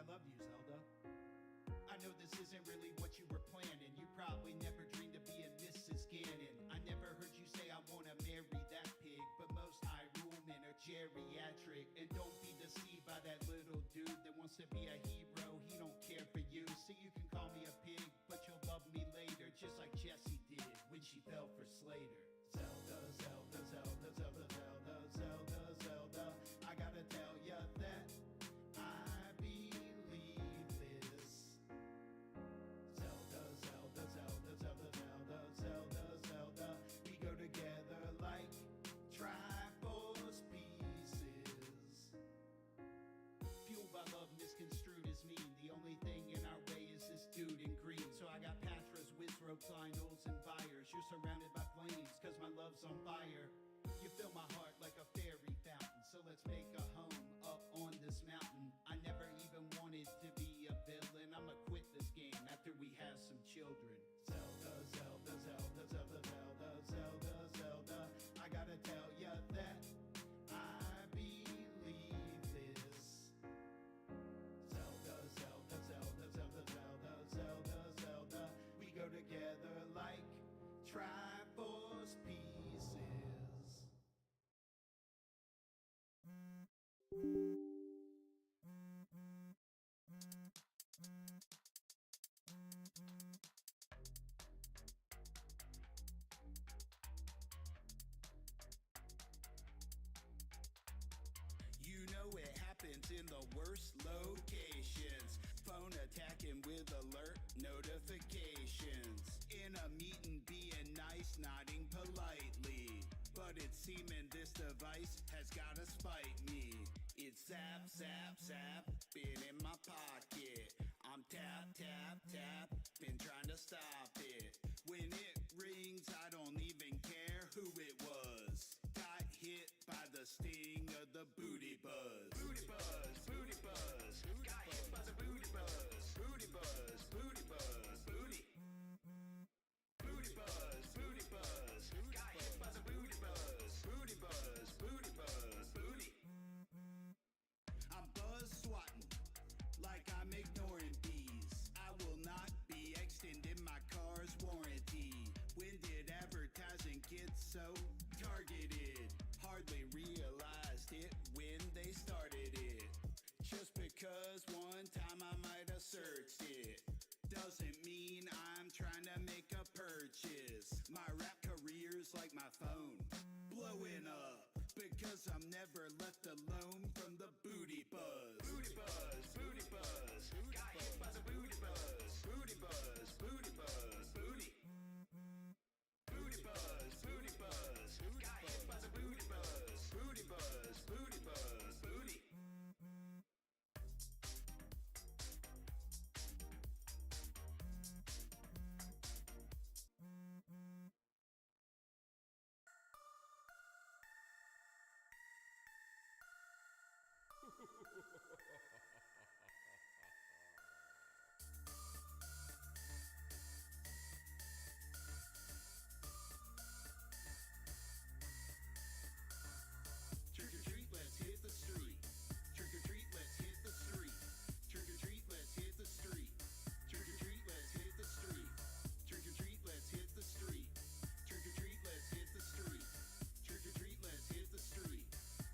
I love you, Zelda. I know this isn't really what you were planning. You probably never dreamed of being Mrs. Ganon. I never heard you say I wanna marry that pig, but most Hyrule men are geriatric. And don't be deceived by that little dude that wants to be a hero. He don't care for you, so you can call me a pig, but you'll love me later, just like Jessie did when she fell for Slater. Zelda, Zelda, Zelda, Zelda, Zelda, Zelda, Zelda, I gotta tell ya that I believe this. Zelda, Zelda, Zelda, Zelda, Zelda, Zelda, Zelda, we go together like Triforce pieces. Fueled by love misconstrued as mean. The only thing in our way is this dude in green. So I got Patras, Wizropes, Lionels, and Fires. You're surrounded by flames, cause my love's on fire. You fill my heart like a fairy fountain, so let's make a home up on this mountain. I never even wanted to be a villain. I'ma quit this game after we have some children. Zelda, Zelda, Zelda, Zelda, Zelda, Zelda, Zelda, I gotta tell ya that I believe this. Zelda, Zelda, Zelda, Zelda, Zelda, Zelda, Zelda, we go together like Triforce pieces. You know it happens in the worst locations. Phone attacking with alert notifications. In a meeting being nice, nodding politely. But it's seeming this device has gotta spite me. It's zap, zap, zap, been in my pocket. I'm tap, tap, tap, been trying to stop it. When it rings, I don't even care who it was. Got hit by the sting of the booty buzz. Booty buzz, booty buzz. Got hit by the booty buzz. Booty buzz, booty buzz, booty. Booty buzz, booty buzz. Got hit by the booty buzz. Booty buzz, booty buzz, booty. I'm buzz swatting like I'm ignoring bees. I will not be extending my car's warranty. When did advertising get so targeted? Hardly realized it when they started it. Just because one time I might have searched it doesn't mean I'm trying to make a purchase. My rap career's like my phone, blowing up because I'm never left alone from the booty buzz. Booty buzz, booty buzz. Got hit by the booty buzz. Booty buzz, booty buzz, booty. Booty buzz, booty buzz. Got hit by the booty buzz. Booty buzz, booty buzz, booty. Trick or treat, let's hit the street. Trick or treat, let's hit the street. Trick or treat, let's hit the street. Trick or treat, let's hit the street. Trick or treat, let's hit the street. Trick or treat, let's hit the street. Trick or treat, let's hit the street.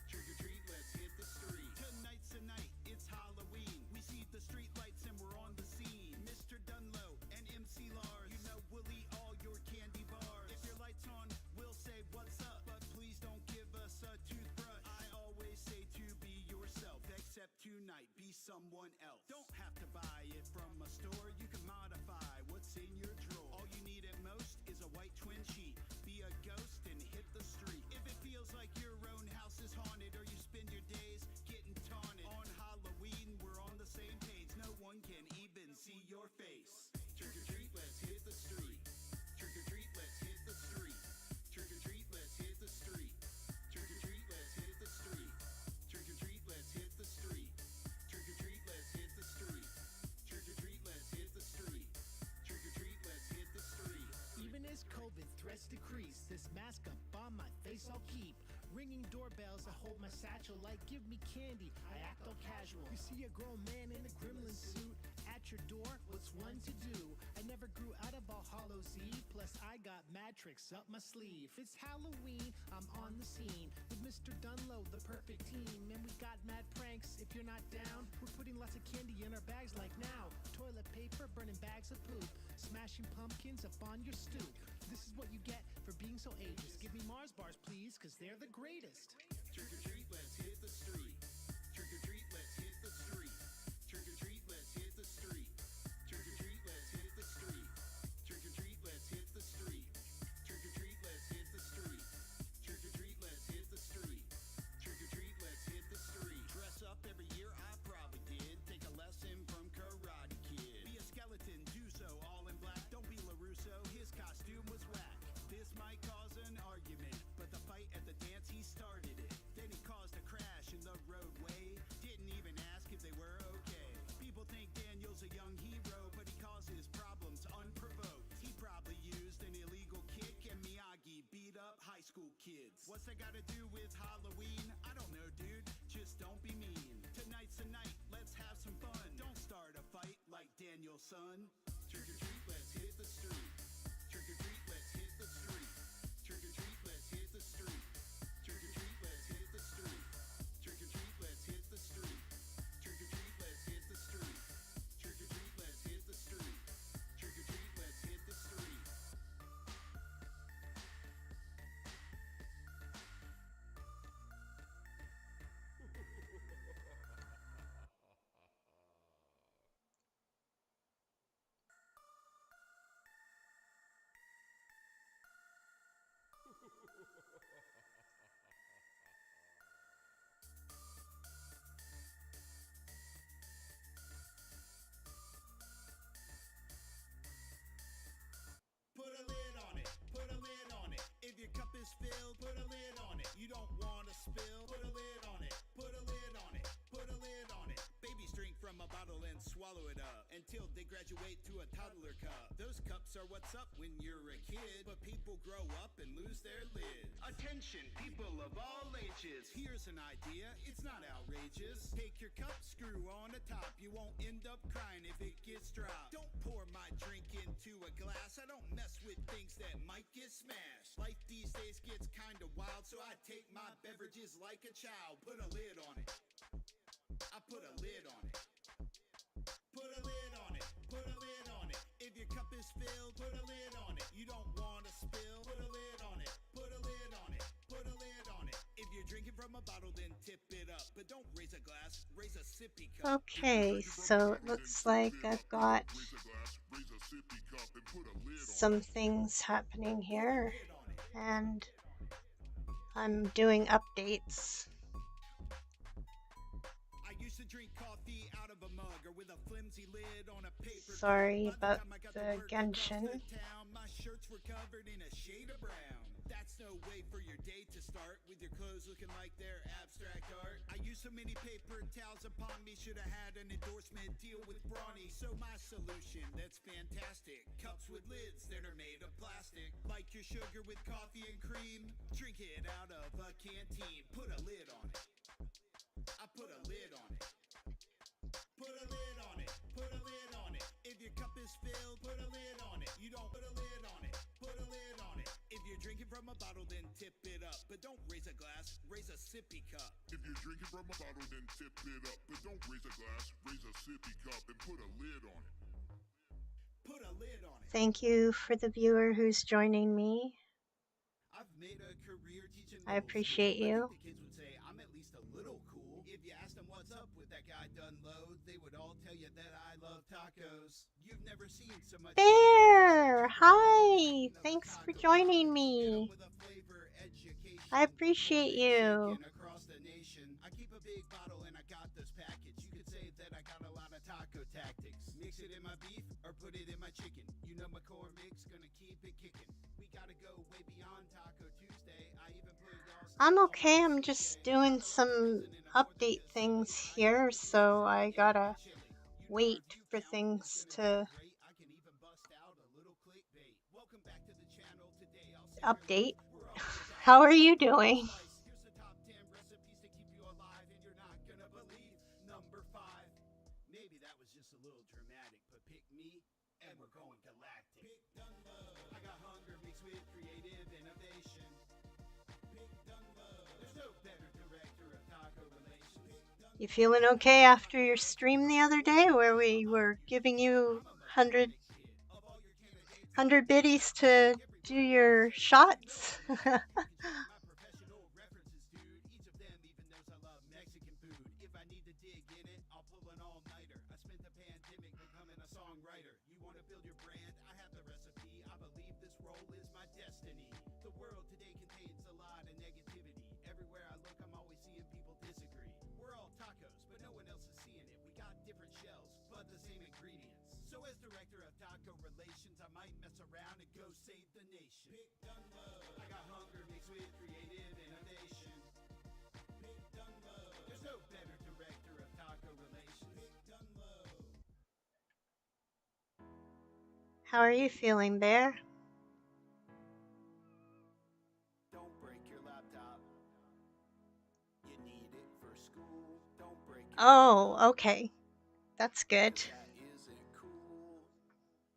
Trick or treat, let's hit the street. Tonight's the night, it's Halloween. We see the street lights and we're on the scene. Mr. Dunlow and MC Lars, you know we'll eat all your candy bars. If your light's on, we'll say what's up, but please don't give us a toothbrush. I always say to be yourself, except tonight, be someone else. Don't have to buy it from a store, you can modify what's in your drawer. All you need at most is a white twin sheet. Be a ghost and hit the street. If it feels like your own house is haunted, or you spend your days getting taunted on Halloween, we're on the same page. No one can even see your face. Trick or treat, let's hit the street. Trick or treat, let's hit the street. Trick or treat, let's hit the street. Trick or treat, let's hit the street. Trick or treat, let's hit the street. Trick or treat, let's hit the street. Trick or treat, let's hit the street. Trick or treat, let's hit the street. Even as COVID threats decrease, this mask up on my face I'll keep. Ringing doorbells, I hold my satchel like give me candy. I act all casual. You see a grown man in a gremlin suit at your door, what's one to do? I never grew out of All Hallows Eve, plus I got mad tricks up my sleeve. It's Halloween, I'm on the scene with Mr. Dunlow, the perfect team. And we got mad pranks, if you're not down. We're putting lots of candy in our bags like now. Toilet paper, burning bags of poop, smashing pumpkins up on your stoop. This is what you get for being so ageist. Give me Mars bars, please, cause they're the greatest. Trick or treat, let's hit the street. Trick or treat, let's hit the street. Trick or treat, let's hit the street. Trick or treat, let's hit the street. Trick or treat, let's hit the street. Trick or treat, let's hit the street. Trick or treat, let's hit the street. Trick or treat, let's hit the street. Dress up every year, I probably did. Take a lesson from Karate Kid. Be a skeleton, do so all in black. Don't be LaRusso, his costume was whack. This might cause an argument, but the fight at the dance, he started it. Then he caused a crash in the roadway. Didn't even ask if they were okay. People think Daniel's a young hero, but he causes problems unprovoked. He probably used an illegal kick, and Miyagi beat up high school kids. What's that gotta do with Halloween? I don't know, dude. Just don't be mean. Tonight's the night, let's have some fun. Don't start a fight like Daniel's son. Trick or treat, let's hit the street. Trick or treat, let's hit the street. Trick or treat, let's hit the street. Trick or treat, let's hit the street. Trick or treat, let's hit the street. Trick or treat, let's hit the street. Trick or treat, let's hit the street. Trick or treat, let's hit the street. Put a lid on it, put a lid on it. If your cup is filled, put a lid on it. You don't want to spill, put a lid on it, put a lid on it, put a lid on it. Babies drink from a bottle and swallow it up until they graduate to a toddler cup. Those cups are what's up when you're a kid, but people grow up and lose their lids. Attention, people of all ages. Here's an idea, it's not outrageous. Take your cup, screw on the top. You won't end up crying if it gets dropped. Don't pour my drink into a glass. I don't mess with things that might get smashed. Life these days gets kinda wild, so I take my beverages like a child. Put a lid on it. I put a lid on it. Put a lid on it. Put a lid on it. If your cup is filled, put a lid on it. You don't want to spill. Put a lid on it. Put a lid on it. Put a lid on it. If you're drinking from a bottle, then tip it up. But don't raise a glass, raise a sippy cup. Okay, so it looks like I've got some things happening here, and I'm doing updates. Sorry about the Genshin. My shirts were covered in a shade of brown. That's no way for your day to start with your clothes looking like they're abstract art. I used so many paper towels upon me, should have had an endorsement deal with Brawny. So my solution, that's fantastic. Cups with lids that are made of plastic. Like your sugar with coffee and cream. Drink it out of a canteen. Put a lid on it. I put a lid on it. Put a lid on it. Put a lid on it. If your cup is filled, put a lid on it. You don't put a lid on it. Put a lid on it. If you're drinking from a bottle, then tip it up. But don't raise a glass, raise a sippy cup. If you're drinking from a bottle, then tip it up. But don't raise a glass, raise a sippy cup and put a lid on it. Put a lid on it. Thank you for the viewer who's joining me. I've made a career teaching. I appreciate you. I think the kids would say I'm at least a little cool. If you asked them what's up with that guy Dunlow, they would all tell you that I love tacos. You've never seen so much. Bear! Hi! Thanks for joining me. I appreciate you. Across the nation. I keep a big bottle and I got this package. You could say that I got a lot of taco tactics. Mix it in my beef or put it in my chicken. You know my core mix gonna keep it kicking. We gotta go way beyond Taco Tuesday. I even put I'm okay. I'm just doing some update things here, so I gotta wait for things to update. How are you doing? that was just a little dramatic, but pick me, and we're going galactic. Pick Dunlop. I got hunger mixed with creative innovation. Pick Dunlop. There's no better director of taco relations. You feeling okay after your stream the other day where we were giving you 100 biddies to do your shots? My professional references, dude. Each of them even knows I love Mexican food. If I need to dig in it, I'll pull an all-nighter. I spent the pandemic becoming a songwriter. You want to build your brand? I have the recipe. I believe this role is my destiny. The world today contains a lot of negativity. Everywhere I look, I'm always seeing people disagree. We're all tacos, but no one else is seeing it. We got different shells, but the same ingredients. So as director of taco relations, I might mess around and go save the nation. Pick Dunlop. I got hunger mixed with creative innovation. Pick Dunlop. There's no better director of taco relations. Pick Dunlop. How are you feeling, Bear? Don't break your laptop. You need it for school. Don't break your Oh, okay. That's good. That isn't cool.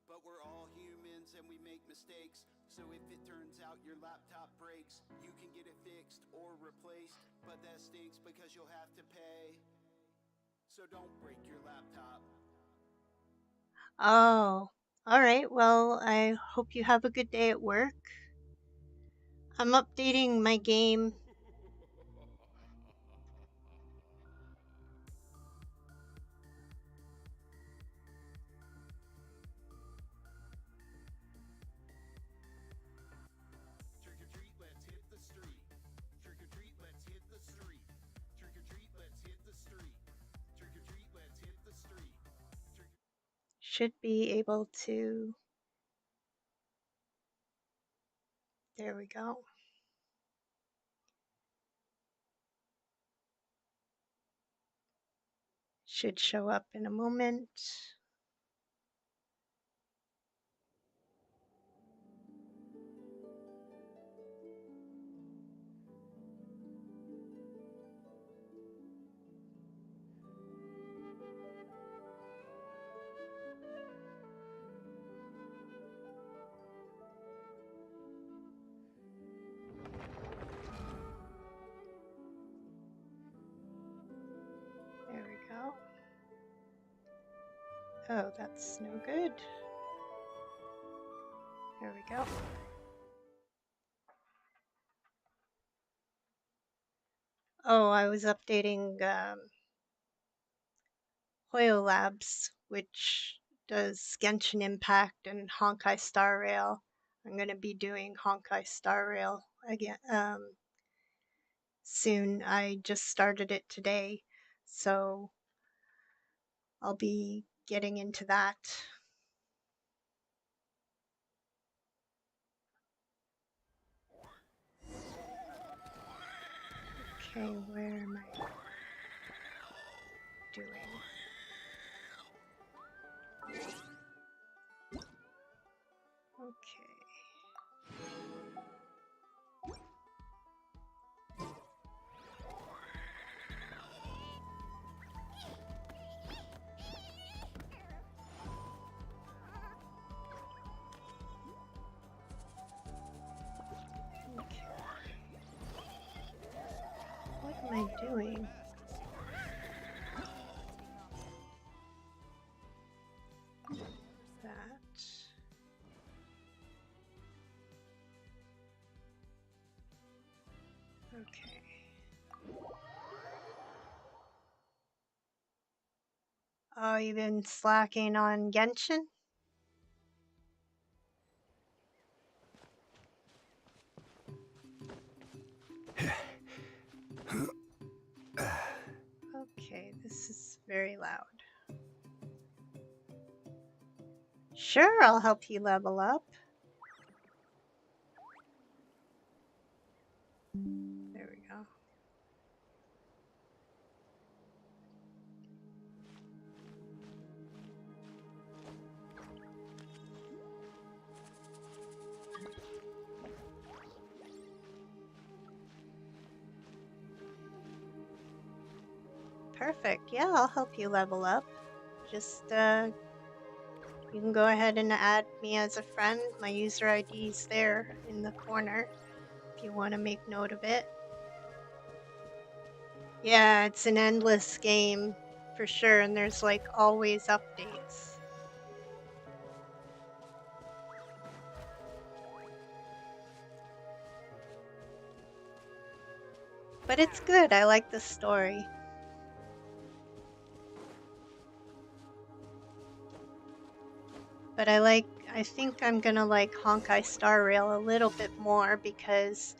But we're all humans and we make mistakes. So if it turns out your laptop breaks, you can get it fixed or replaced. But that stinks because you'll have to pay. So don't break your laptop. Oh, all right. Well, I hope you have a good day at work. I'm updating my game. Trick or treat, let's hit the street. Trick or treat, let's hit the street. Trick or treat, let's hit the street. Trick or treat, let's hit the street. Should be able to. There we go. Should show up in a moment. There we go. Oh, that's no good. There we go. Oh, I was updating Hoyo Labs, which does Genshin Impact and Honkai Star Rail. I'm going to be doing Honkai Star Rail again soon. I just started it today, so I'll be getting into that. Okay, where am I doing? Okay. What am I doing? That. Okay. Oh, you've been slacking on Genshin? Okay, this is very loud. Sure, I'll help you level up. There we go. Perfect. Yeah, I'll help you level up. just you can go ahead and add me as a friend. My user ID is there in the corner if you want to make note of it. Yeah, it's an endless game for sure, and there's like always updates. But it's good. I like the story. But I think I'm gonna like Honkai Star Rail a little bit more because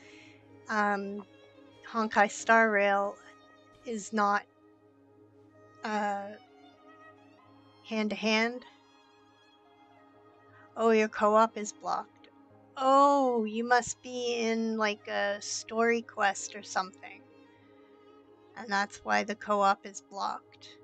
Honkai Star Rail is not hand-to-hand. Oh, your co-op is blocked. Oh, you must be in like a story quest or something. And that's why the co-op is blocked.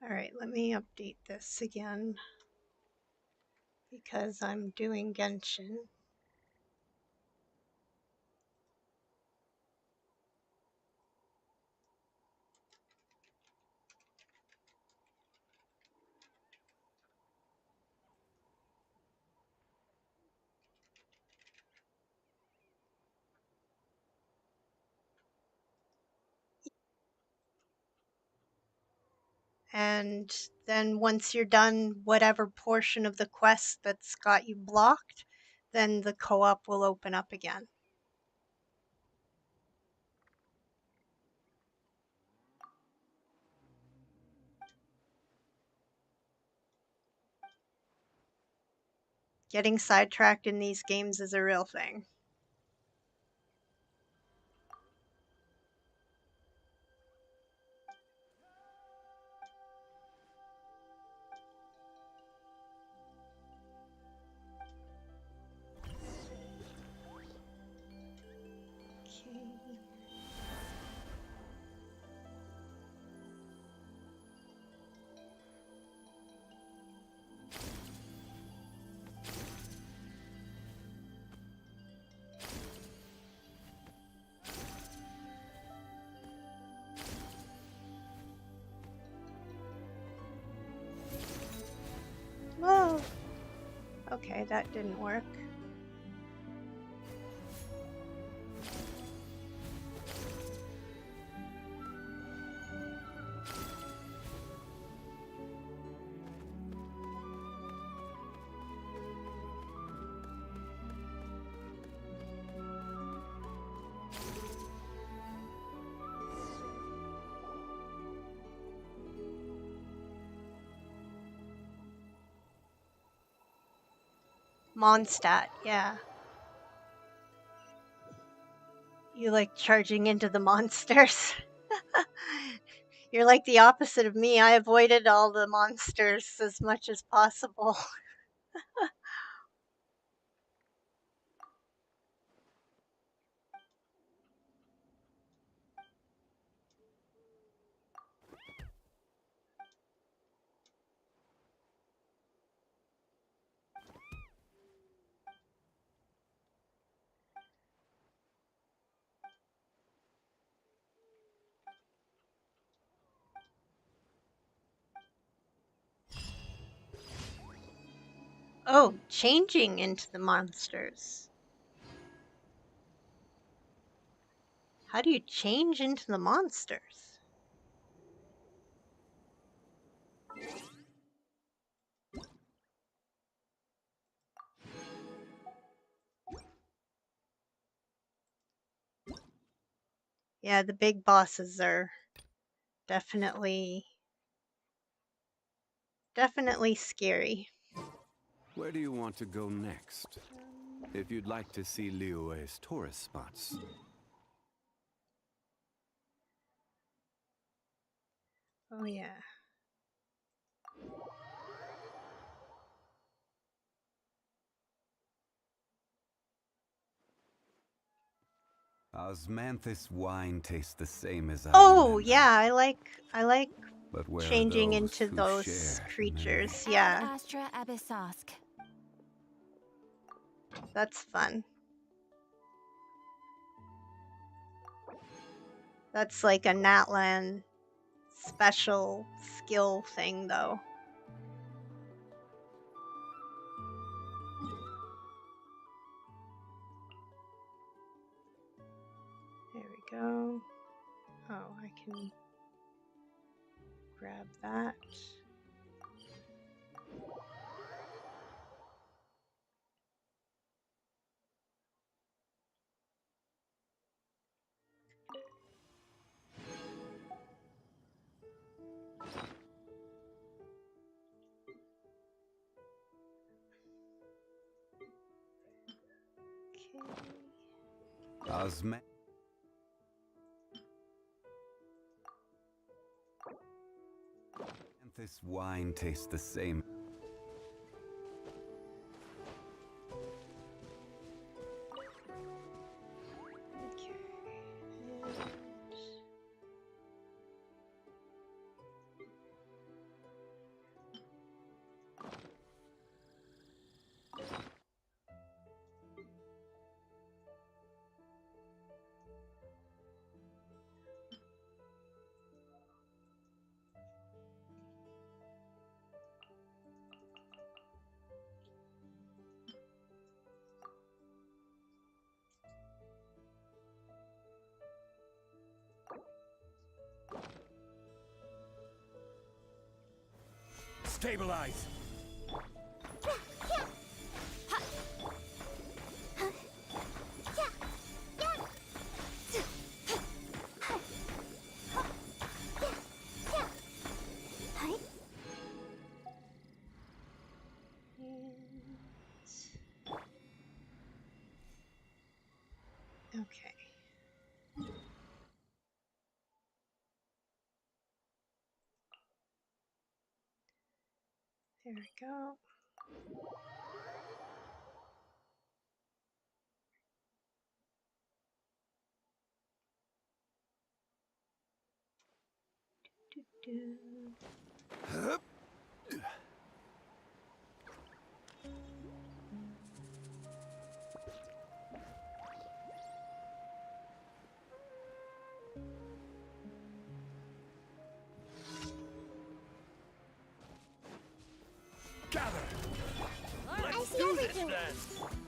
All right, let me update this again because I'm doing Genshin. And then once you're done whatever portion of the quest that's got you blocked, then the co-op will open up again. Getting sidetracked in these games is a real thing. Okay. Whoa. Okay, that didn't work. Mondstadt, yeah. You like charging into the monsters. You're like the opposite of me. I avoided all the monsters as much as possible. Oh, changing into the monsters. How do you change into the monsters? Yeah, the big bosses are definitely scary. Where do you want to go next? If you'd like to see Liyue's tourist spots. Oh yeah. Osmanthus wine tastes the same as I Oh, remember. yeah, I like But where changing are those into who those share the creatures. memory? Yeah, Ad Astra Abyssosk. that's fun. That's like a Natlan special skill thing, though. There we go. Oh, I can grab that. Okay. Osmanthus wine tastes the same. Okay. Stabilize! Okay. There we go. Do-do. Gather! I see everything.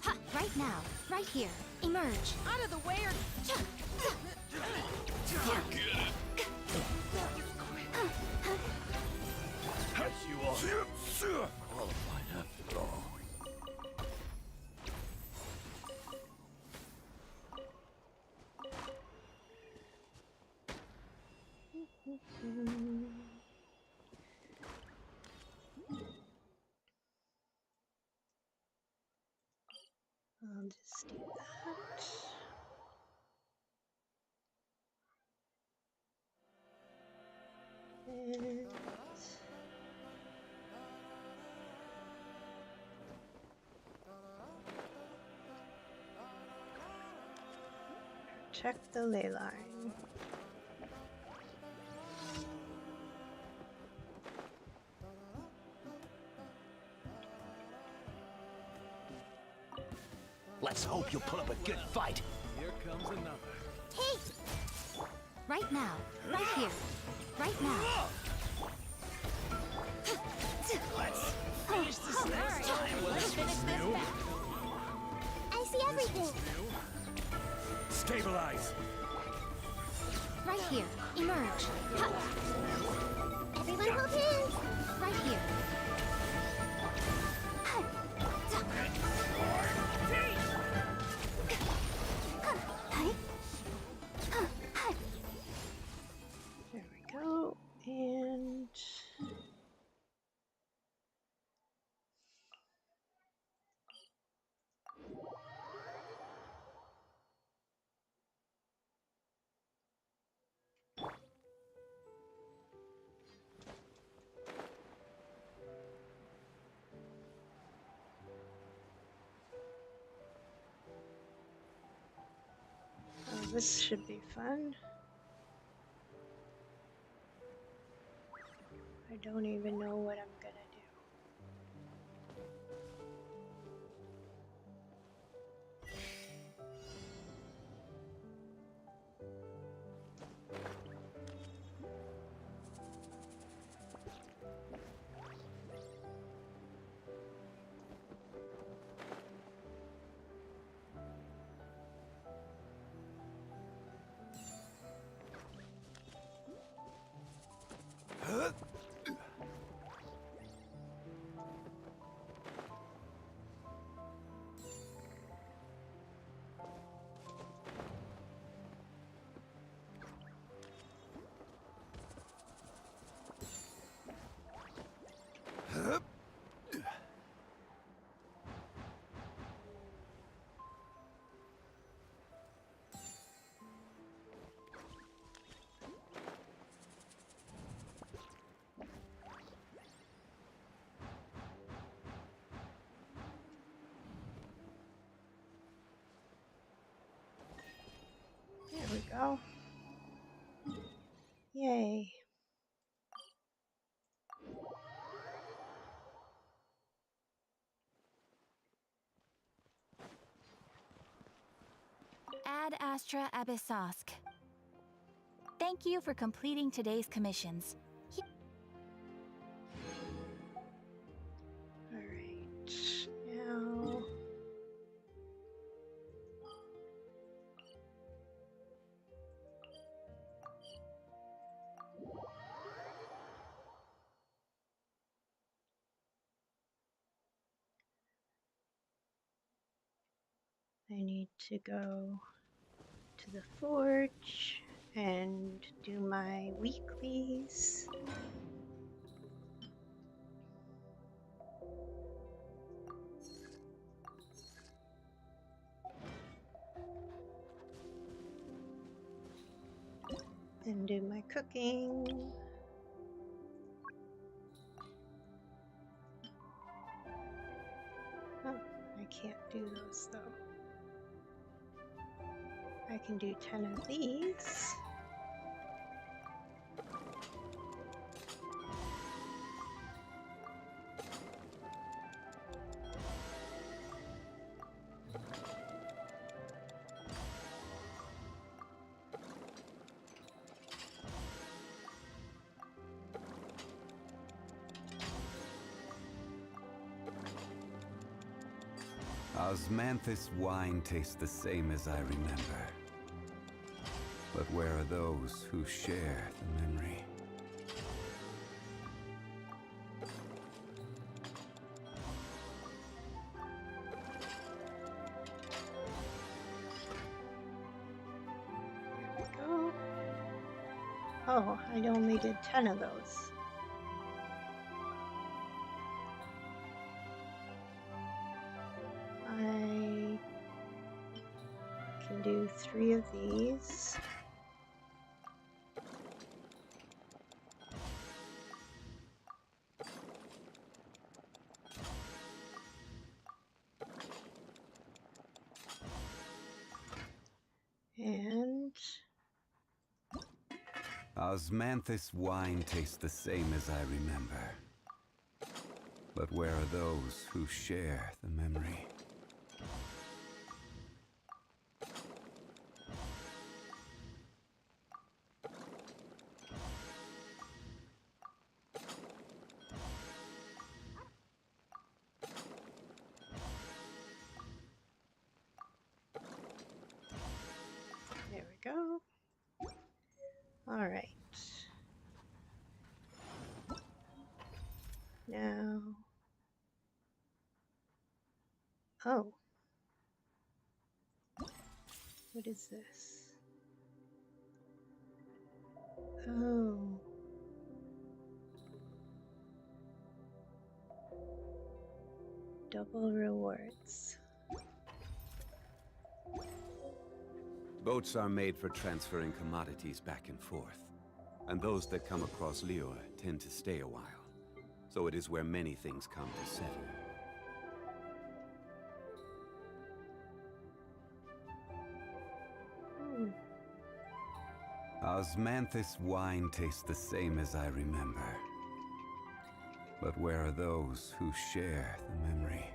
Ha, right now, right here. Emerge. Out of the way or... As you are. Qualified after all. I'll just do that. And check the ley line. Let's hope you'll put up a good fight. Here comes another. Hey! Right now, right here. Right now. Let's finish this next time. Let's finish this back. I see everything. Stabilize. Right here. Emerge. Ha. Everyone hold hands. Right here. There we go. And this should be fun. I don't even know what I'm gonna do. There we go. Yay. Ad Astra Abyssosk. Thank you for completing today's commissions. Alright. Now. I need to go to the forge and do my weeklies. And do my cooking. Oh, I can't do those though. I can do 10 of these. Osmanthus wine tastes the same as I remember. But where are those who share the memory? There we go. Oh, I only did 10 of those. I can do 3 of these. And Osmanthus wine tastes the same as I remember. But where are those who share the memory? there we go. All right. Now, oh, what is this? Oh, double rewards. Boats are made for transferring commodities back and forth. And those that come across Liyue tend to stay a while. So it is where many things come to settle. Osmanthus wine tastes the same as I remember. But where are those who share the memory?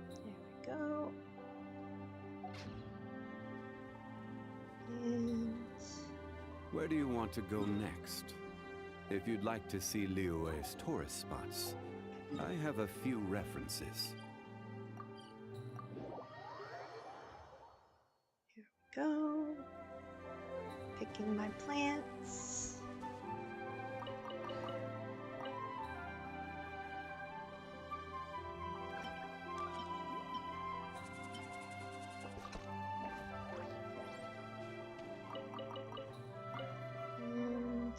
There we go. And Where do you want to go next? If you'd like to see Liyue's tourist spots, I have a few references. here we go. Picking my plants. And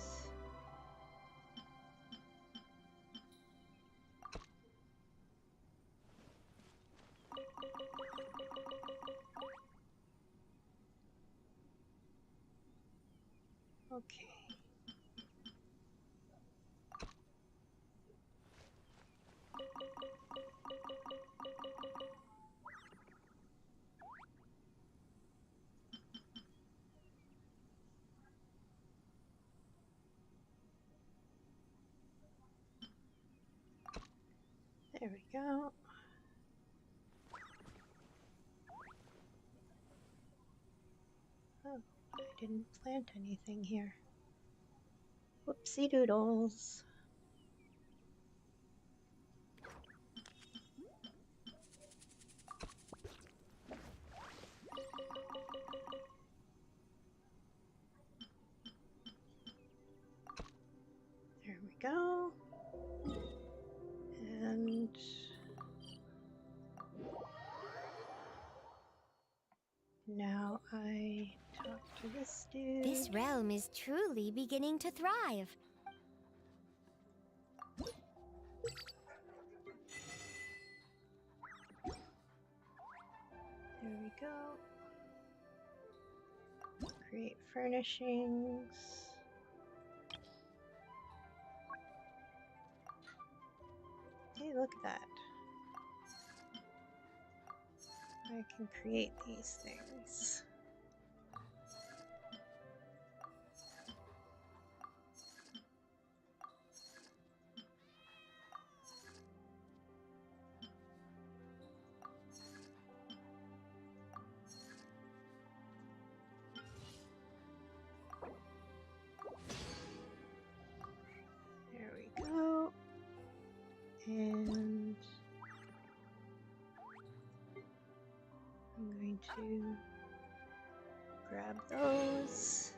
okay. There we go. Oh, I didn't plant anything here. Whoopsie doodles. There we go. And now I talk to this dude. This realm is truly beginning to thrive. There we go. Create furnishings. Hey, look at that. I can create these things. There we go. And I'm going to grab those.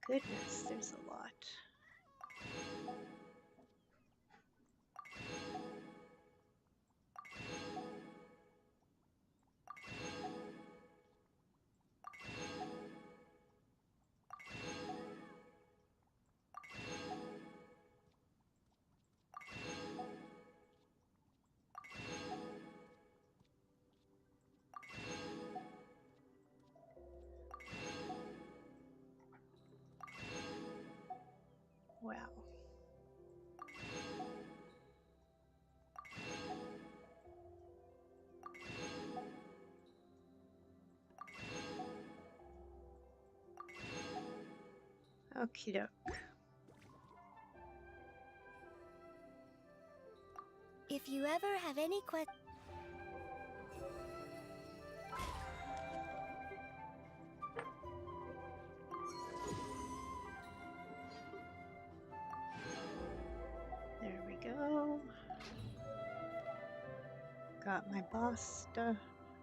Goodness, there's a lot. Wow. Okie doke. If you ever have any questions... Got my boss stuff,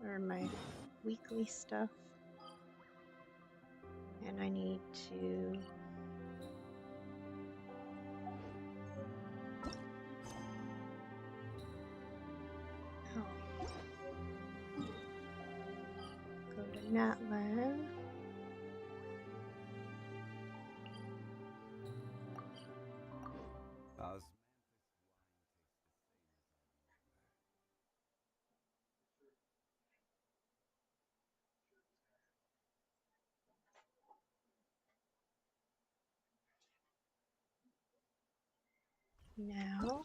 or my weekly stuff. And I need to... Oh. Go to Natlan. Now,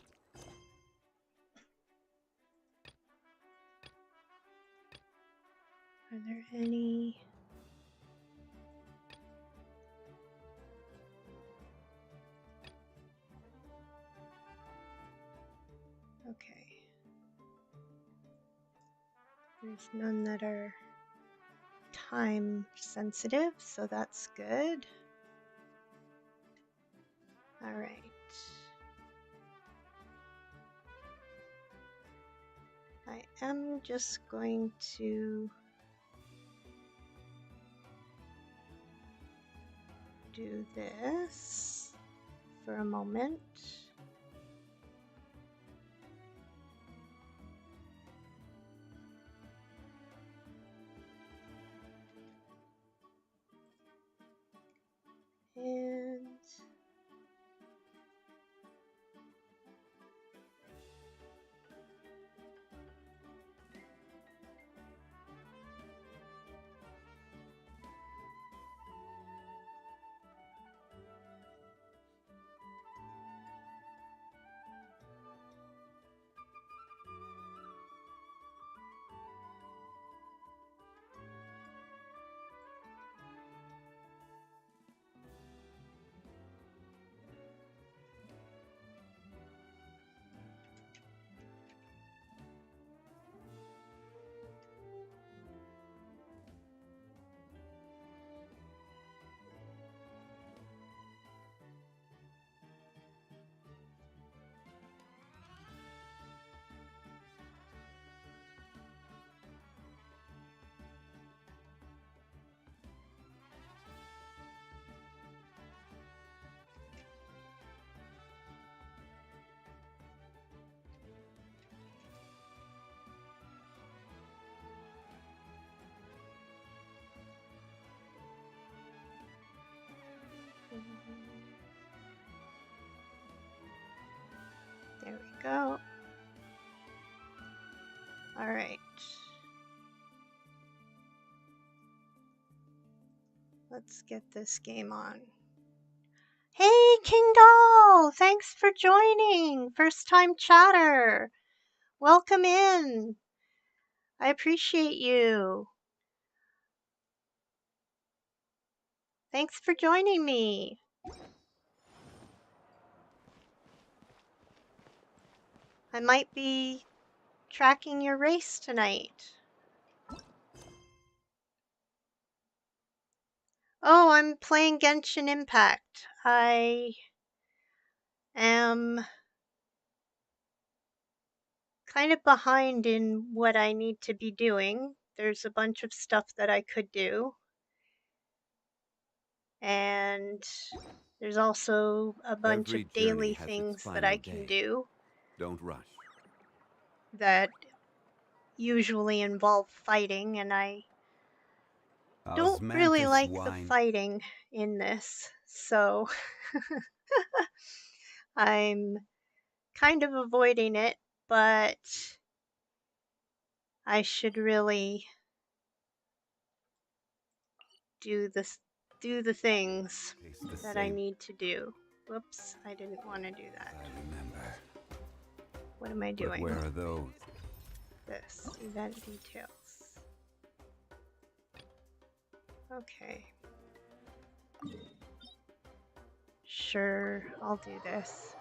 are there any... Okay. There's none that are time sensitive, so that's good. All right. I am just going to do this for a moment. And there we go. All right. Let's get this game on. Hey, King Doll! Thanks for joining! First time chatter! Welcome in! I appreciate you. Thanks for joining me. I might be tracking your race tonight. Oh, I'm playing Genshin Impact. I am kind of behind in what I need to be doing. There's a bunch of stuff that I could do. And there's also a bunch Every of daily journey has its things that final I can day. do Don't rush. that usually involve fighting, and I don't really Osmanthus like the wine. fighting in this, so I'm kind of avoiding it, but I should really do the things Tastes the that I same need to do. Whoops, I didn't want to do that. as I remember. What am I But doing? where are those? This, event details. Okay. Sure, I'll do this.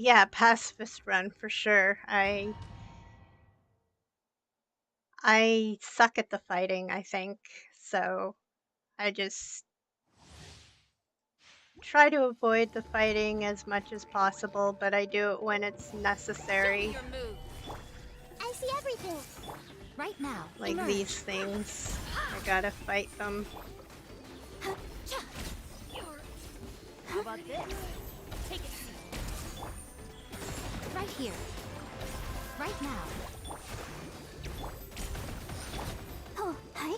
Yeah, pacifist run for sure. I suck at the fighting, I think. So I just try to avoid the fighting as much as possible, but I do it when it's necessary. Show me your move. I see everything. Right now, Like emerge. these things. I gotta fight them. How about this? Take it. Right here. Right now. Oh, hi.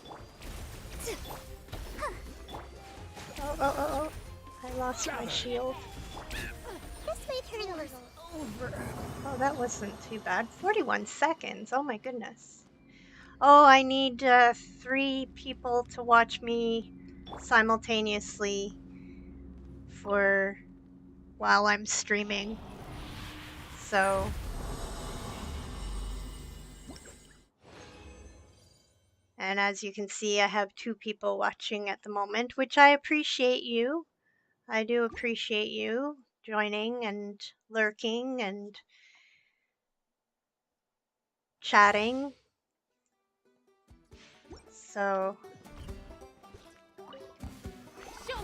Oh. I lost my shield. This might hurt a little. Oh, that wasn't too bad. 41 seconds. Oh my goodness. Oh, I need 3 people to watch me simultaneously for while I'm streaming. So and as you can see, I have 2 people watching at the moment, which I appreciate you. I do appreciate you joining and lurking and chatting. So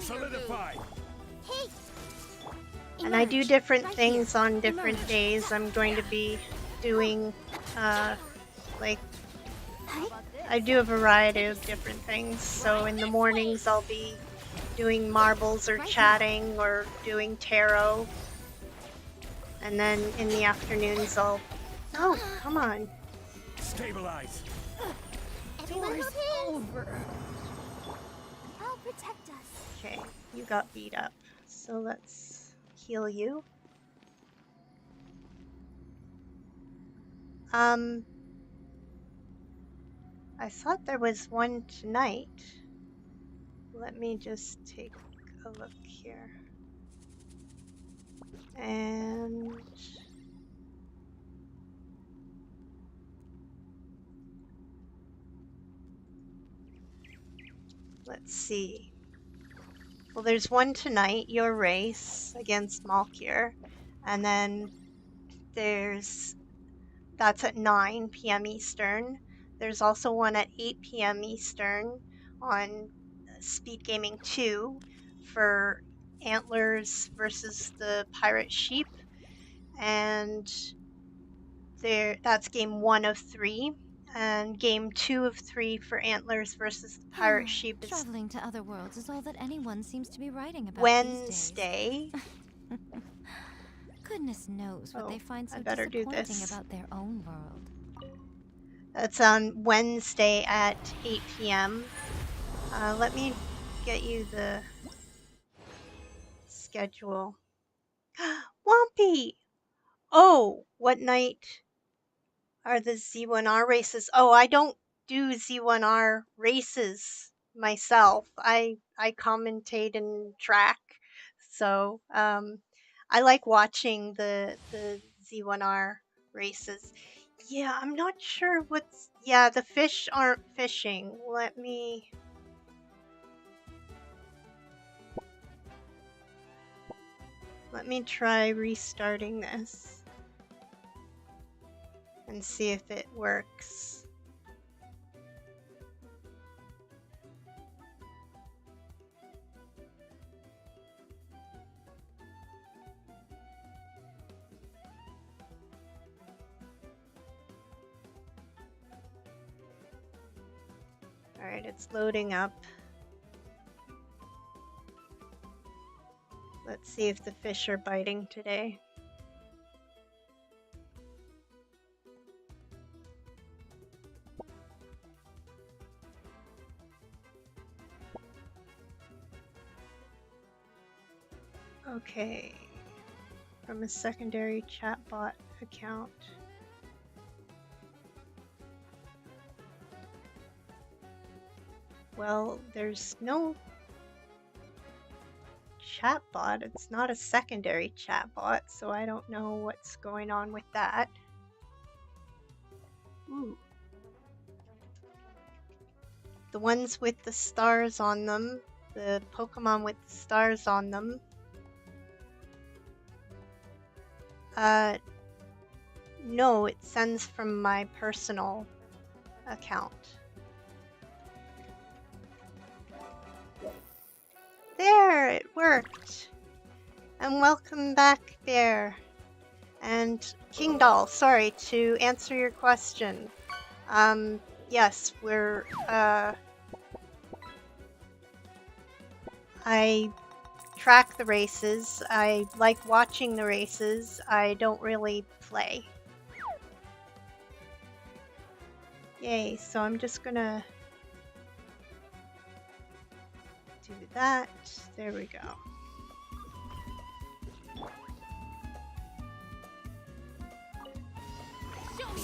Solidify. Hey. and I do Emerge. different Right things here. on different Emerge. days. I'm going to be doing like I do a variety of different things. So in the mornings I'll be doing marbles or Right chatting or doing tarot. And then in the afternoons I'll Oh, come on. Stabilize. Everyone hold hands. I'll protect us. Okay, you got beat up. So let's heal you. I thought there was one tonight. Let me just take a look here. And let's see. Well, there's one tonight, your race against Malkier. And then that's at 9 p.m. Eastern. There's also one at 8 p.m. Eastern on Speed Gaming 2 for Antlers versus the Pirate Sheep. And that's game 1 of 3. And game 2 of 3 for Antlers versus the Pirate Sheep is Traveling to other worlds is all that anyone seems to be writing about Wednesday. these days. Goodness knows what Oh, they find so I better do disappointing this. about their own world. That's on Wednesday at 8 p.m. Let me get you the schedule. Wompy! Oh, what night are the Z1R races? Oh, I don't do Z1R races myself. I commentate and track. So, I like watching the Z1R races. Yeah, I'm not sure yeah, the fish aren't fishing. Let me try restarting this and see if it works. Alright, it's loading up. Let's see if the fish are biting today. Okay, from a secondary chatbot account. Well, there's no chatbot. It's not a secondary chatbot, so I don't know what's going on with that. Ooh. The ones with the stars on them, the Pokemon with the stars on them, No, it sends from my personal account. There, it worked. And welcome back, Bear. And King Doll, sorry, to answer your question. Yes, we're, I track the races. I like watching the races. I don't really play. Yay, so I'm just gonna do that. There we go.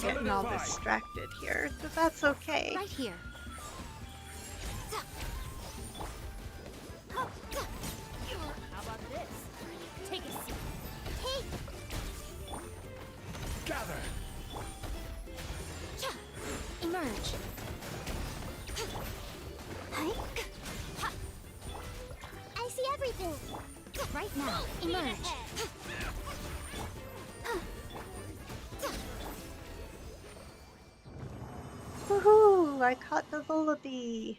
Getting all distracted here, but that's okay. Right here. How about this? Take a seat. Hey! Gather. Emerge. I see everything. Right now, emerge. Woohoo! I caught the Volibee.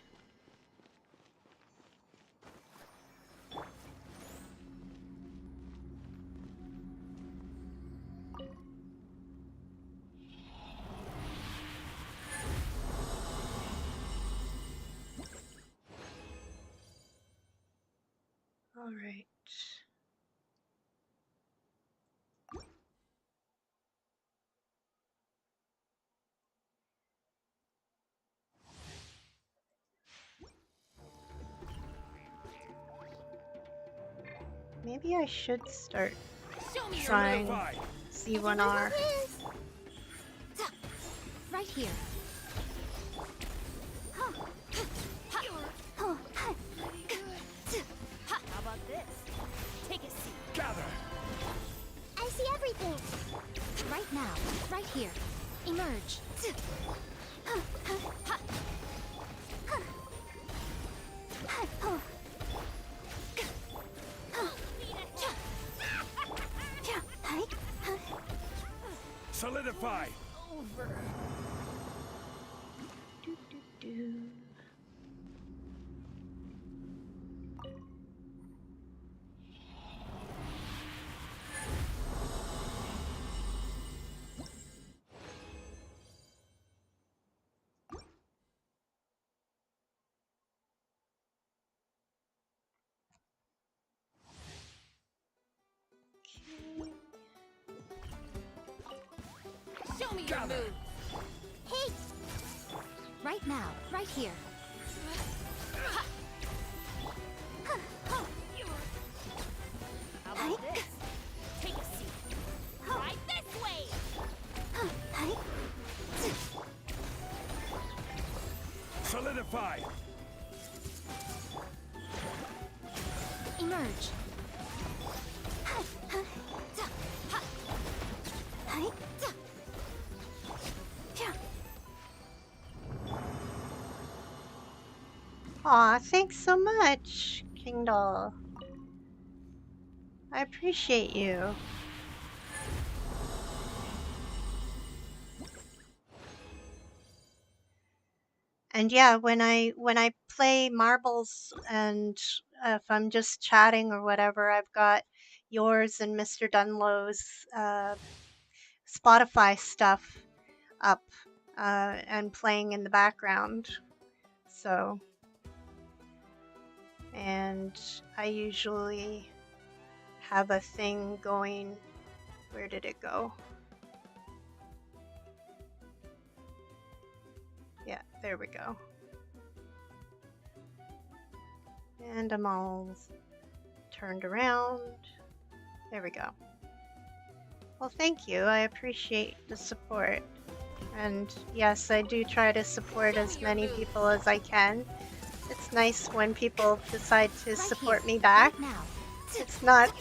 All right. Maybe I should start trying C1R. Right here. How about this? Take a seat. Gather. I see everything. Right now, right here. Emerge. Solidify. Over. Do. Show me your move. Hey! Right now, right here. How about this? Take a seat. Right this way. Solidify. Emerge. Aw, thanks so much, King Doll. I appreciate you. And yeah, when I play marbles and if I'm just chatting or whatever, I've got yours and Mr. Dunlow's Spotify stuff up and playing in the background. So, and I usually have a thing going. Where did it go? Yeah, there we go. And I'm all turned around. There we go. Well, thank you. I appreciate the support. And yes, I do try to support as many people as I can. It's nice when people decide to support me back. It's not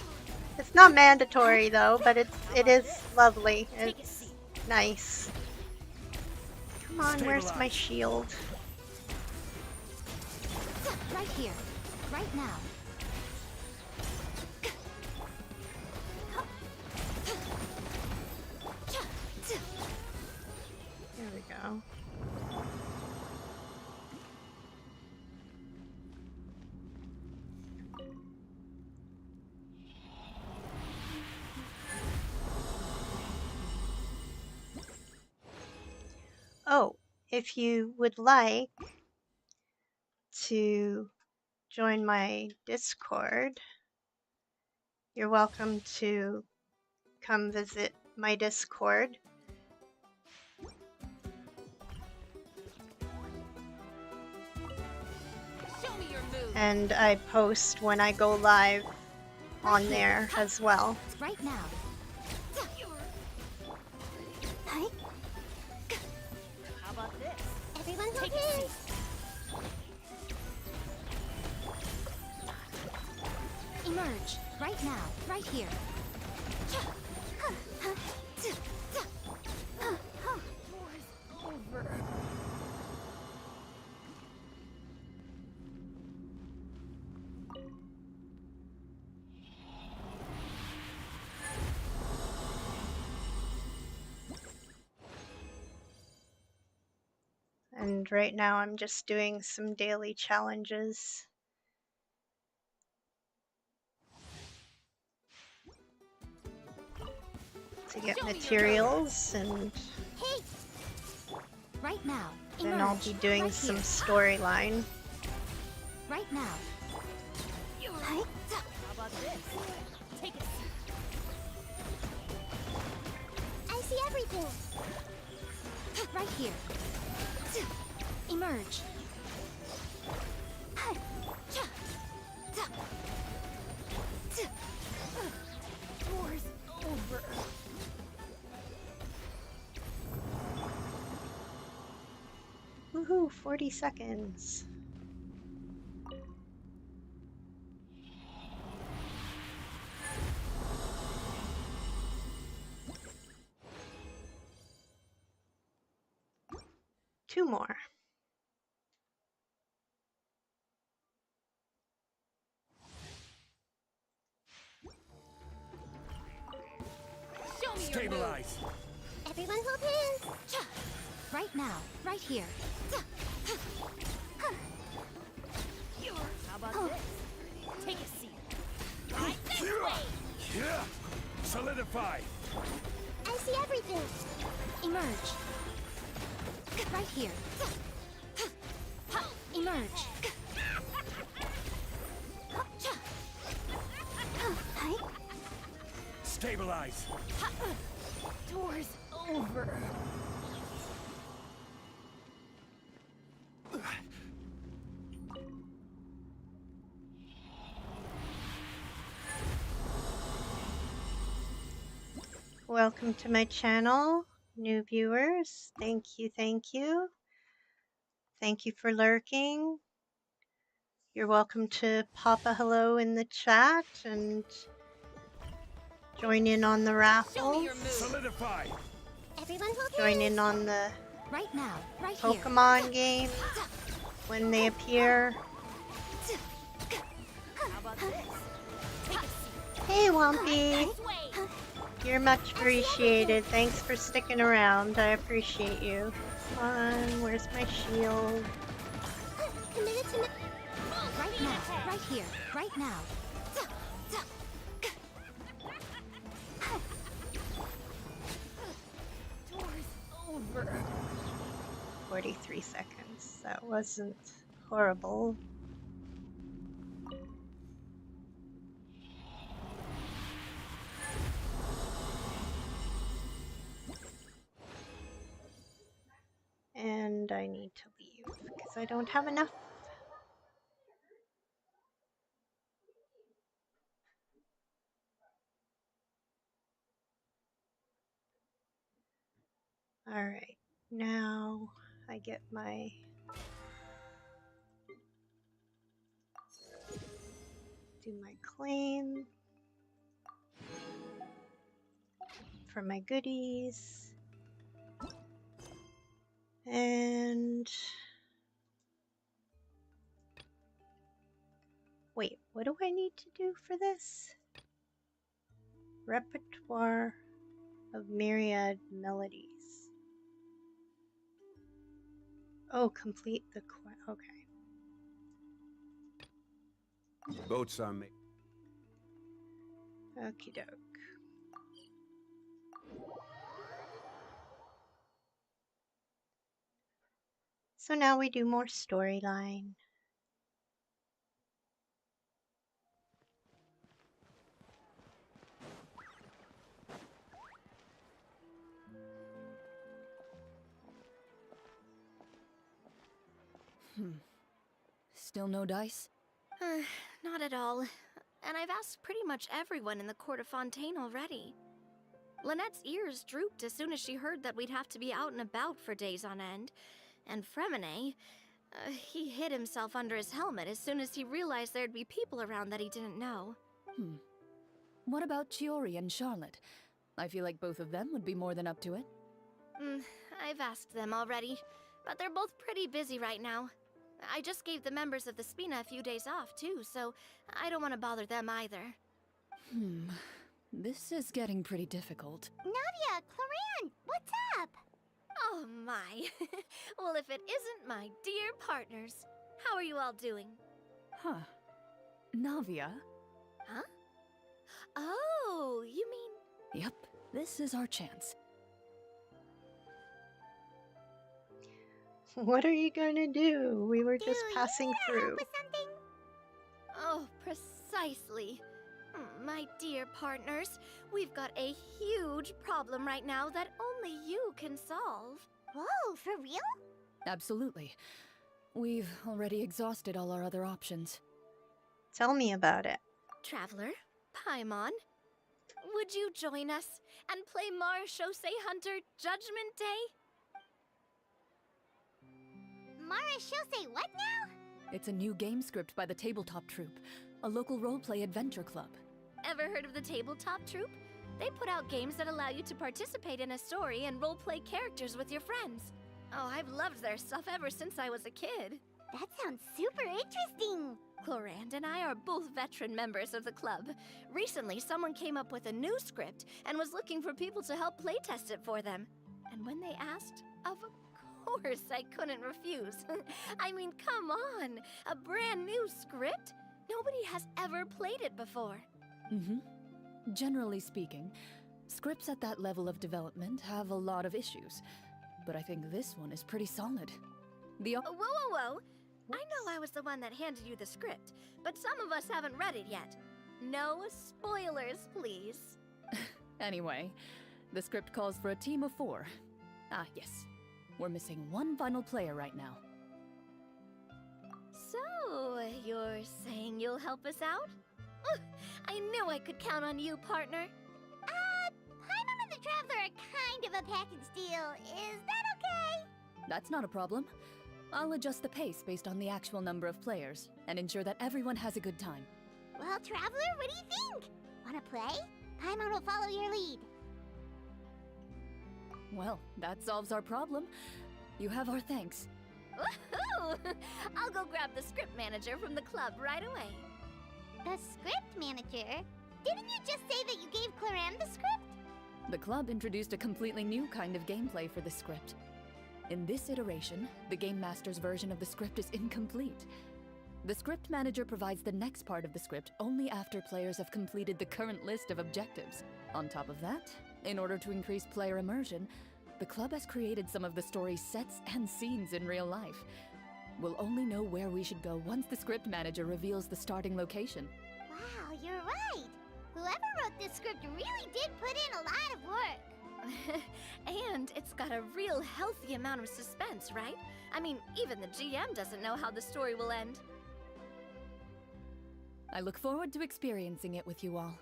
mandatory though, but it is lovely. It's nice. Come on, where's my shield? Right here. Right now. go. Oh, if you would like to join my Discord, you're welcome to come visit my Discord. Show me your move. And I post when I go live on there as well. Right now. Hi. How about this? Everyone take a seat. Emerge. Right now. Right here. Over. And right now I'm just doing some daily challenges. To get materials, and Hey. Right now. then I'll be doing right some here. storyline. Right now. Hi. How about this? Take a seat. I see everything. Right here. Emerge. War's over. Woohoo, 40 seconds. Two more. Show me Stabilize. Everyone hold hands. Right now, right here. How about this? Take a seat. Right this way. Yeah! Solidify! I see everything. Emerge. Right here. Emerge. Hi. Stabilize! Doors over. Welcome to my channel, new viewers. Thank you, thank you. Thank you for lurking. You're welcome to pop a hello in the chat and join in on the raffles. Solidify! Everyone hold Join hands. in on the Right now, right here. Pokemon games when they appear. How about this? Take a seat. Hey, Wumpy. This way. You're much appreciated. Thanks for sticking around. I appreciate you. Come on, where's my shield? Committed to right now, right here, right now. Doors over. 43 seconds. That wasn't horrible. And I need to leave because I don't have enough. Alright, now I get my do my claim for my goodies. And wait, what do I need to do for this? Repertoire of myriad melodies. Oh, complete the quest. Okay. Boats are made. Okie doke. So now we do more storyline. Still no dice? Not at all. And I've asked pretty much everyone in the Court of Fontaine already. Lynette's ears drooped as soon as she heard that we'd have to be out and about for days on end. And Fremine, he hid himself under his helmet as soon as he realized there'd be people around that he didn't know. What about Chiori and Charlotte? I feel like both of them would be more than up to it. I've asked them already, but they're both pretty busy right now. I just gave the members of the Spina a few days off, too, so I don't want to bother them either. This is getting pretty difficult. Navia, Cloran, what's up? Oh my. Well, if it isn't my dear partners. How are you all doing? Huh. Navia? Huh? Oh, you mean... Yep, this is our chance. What are you gonna do? We were just passing through. With something? Oh, precisely. My dear partners, we've got a huge problem right now that only you can solve. Whoa, for real? Absolutely. We've already exhausted all our other options. Tell me about it. Traveler, Paimon, would you join us and play Marechaussee Hunter Judgment Day? Marechaussee what now? It's a new game script by the Tabletop Troupe, a local roleplay adventure club. Ever heard of the Tabletop Troupe? They put out games that allow you to participate in a story and roleplay characters with your friends. Oh, I've loved their stuff ever since I was a kid. That sounds super interesting. Clorand and I are both veteran members of the club. Recently, someone came up with a new script and was looking for people to help playtest it for them. And when they asked, of course I couldn't refuse. I mean, come on! A brand new script? Nobody has ever played it before. Generally speaking, scripts at that level of development have a lot of issues. But I think this one is pretty solid. Whoa, whoa, whoa! I know I was the one that handed you the script, but some of us haven't read it yet. No spoilers, please. Anyway, the script calls for a team of 4. Ah, yes. We're missing one final player right now. So, you're saying you'll help us out? I knew I could count on you, partner. Paimon and the Traveler are kind of a package deal. Is that okay? That's not a problem. I'll adjust the pace based on the actual number of players and ensure that everyone has a good time. Well, Traveler, what do you think? Wanna play? Paimon will follow your lead. Well, that solves our problem. You have our thanks. Woohoo! I'll go grab the script manager from the club right away. The script manager? Didn't you just say that you gave Cloran the script? The club introduced a completely new kind of gameplay for the script. In this iteration, the Game Master's version of the script is incomplete. The script manager provides the next part of the script only after players have completed the current list of objectives. On top of that, in order to increase player immersion, the club has created some of the story's sets and scenes in real life. We'll only know where we should go once the script manager reveals the starting location. Wow, you're right. Whoever wrote this script really did put in a lot of work. And it's got a real healthy amount of suspense, right? I mean, even the GM doesn't know how the story will end. I look forward to experiencing it with you all.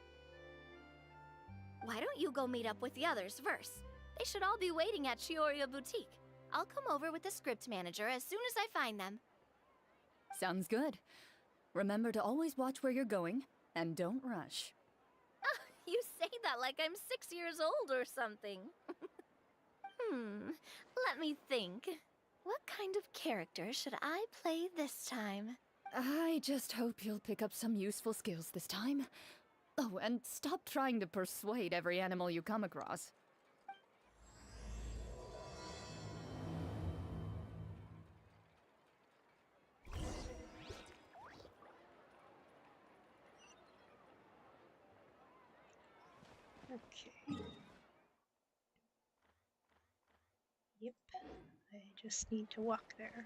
Why don't you go meet up with the others first? They should all be waiting at Chioria Boutique. I'll come over with the script manager as soon as I find them. Sounds good. Remember to always watch where you're going, and don't rush. You say that like I'm 6 years old or something. Let me think. What kind of character should I play this time? I just hope you'll pick up some useful skills this time. Oh, and stop trying to persuade every animal you come across. Okay. Yep. I just need to walk there.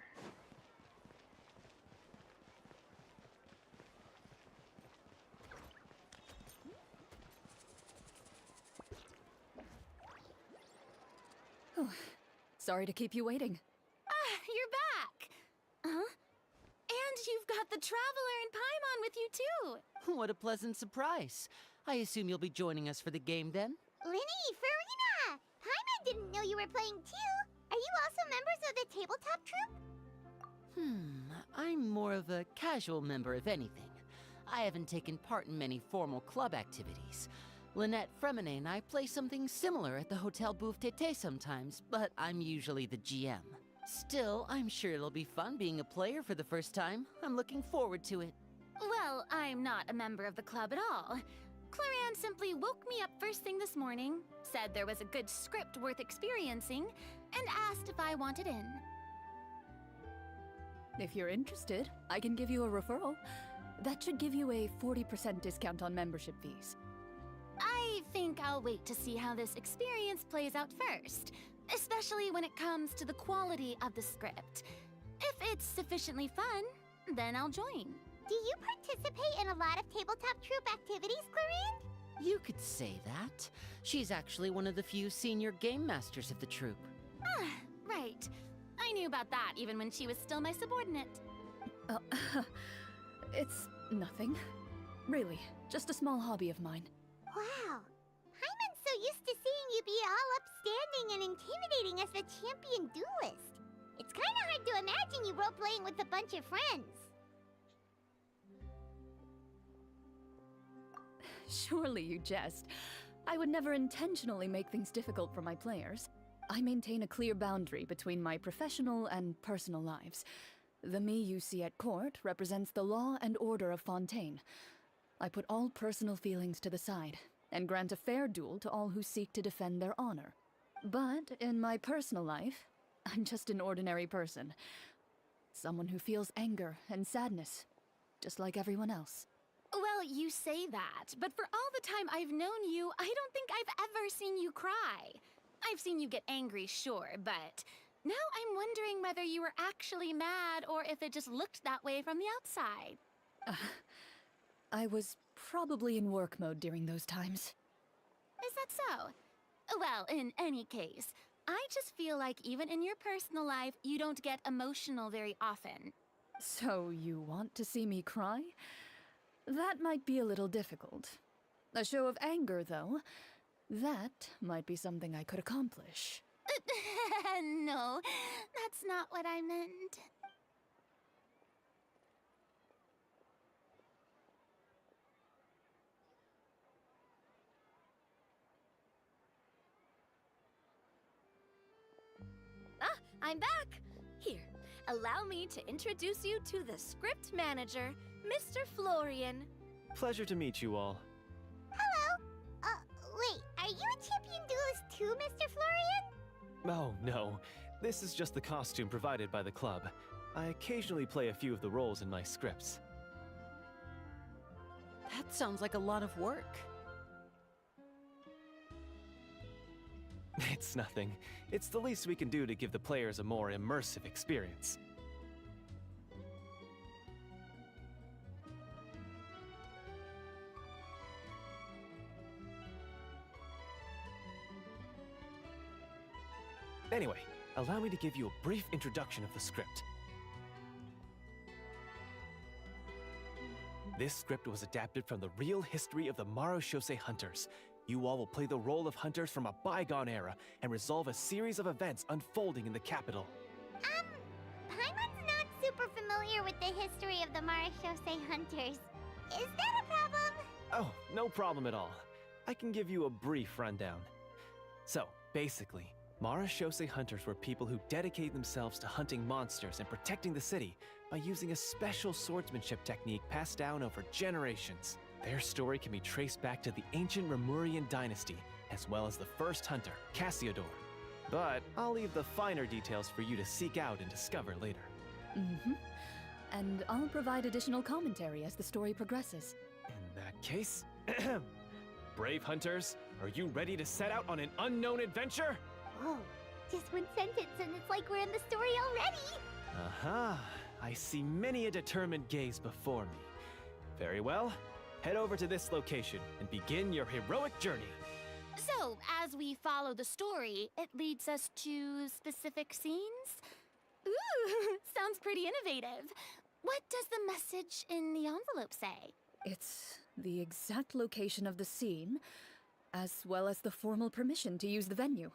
Oh, sorry to keep you waiting. Ah, you're back! Huh? And you've got the Traveler and Paimon with you, too! What a pleasant surprise. I assume you'll be joining us for the game then? Linny, Farina! Paimon didn't know you were playing too! Are you also members of the tabletop troupe? I'm more of a casual member, if anything. I haven't taken part in many formal club activities. Lynette, Fremine, and I play something similar at the Hotel Bouffe Tété sometimes, but I'm usually the GM. Still, I'm sure it'll be fun being a player for the first time. I'm looking forward to it. Well, I'm not a member of the club at all. Claran simply woke me up first thing this morning, said there was a good script worth experiencing, and asked if I wanted in. If you're interested, I can give you a referral. That should give you a 40% discount on membership fees. I think I'll wait to see how this experience plays out first, especially when it comes to the quality of the script. If it's sufficiently fun, then I'll join. Do you participate in a lot of tabletop troupe activities, Clarine? You could say that. She's actually one of the few senior game masters of the troupe. Ah, right. I knew about that even when she was still my subordinate. It's nothing. Really, just a small hobby of mine. Wow. Paimon's so used to seeing you be all upstanding and intimidating as the champion duelist. It's kinda hard to imagine you role-playing with a bunch of friends. Surely you jest. I would never intentionally make things difficult for my players. I maintain a clear boundary between my professional and personal lives. The me you see at court represents the law and order of Fontaine. I put all personal feelings to the side and grant a fair duel to all who seek to defend their honor. But in my personal life, I'm just an ordinary person. Someone who feels anger and sadness, just like everyone else. Well, you say that, but for all the time I've known you, I don't think I've ever seen you cry. I've seen you get angry, sure, but now I'm wondering whether you were actually mad or if it just looked that way from the outside. I was probably in work mode during those times. Is that so? Well, in any case, I just feel like even in your personal life, you don't get emotional very often. So you want to see me cry? That might be a little difficult. A show of anger, though, that might be something I could accomplish. No, that's not what I meant. I'm back! Here, allow me to introduce you to the script manager, Mr. Florian. Pleasure to meet you all. Hello. Wait, are you a champion duelist too, Mr. Florian? Oh, no. This is just the costume provided by the club. I occasionally play a few of the roles in my scripts. That sounds like a lot of work. It's nothing. It's the least we can do to give the players a more immersive experience. Anyway, allow me to give you a brief introduction of the script. This script was adapted from the real history of the Marechaussee Hunters. You all will play the role of hunters from a bygone era and resolve a series of events unfolding in the capital. Paimon's not super familiar with the history of the Marechaussee Hunters. Is that a problem? Oh, no problem at all. I can give you a brief rundown. So, basically, Marechaussee Hunters were people who dedicated themselves to hunting monsters and protecting the city by using a special swordsmanship technique passed down over generations. Their story can be traced back to the ancient Remurian dynasty, as well as the first hunter, Cassiodor. But I'll leave the finer details for you to seek out and discover later. And I'll provide additional commentary as the story progresses. In that case, brave hunters, Are you ready to set out on an unknown adventure? Whoa, just one sentence and it's like we're in the story already! Aha, I see many a determined gaze before me. Very well, head over to this location and begin your heroic journey. So, as we follow the story, it leads us to specific scenes? Ooh, sounds pretty innovative. What does the message in the envelope say? It's the exact location of the scene, as well as the formal permission to use the venue.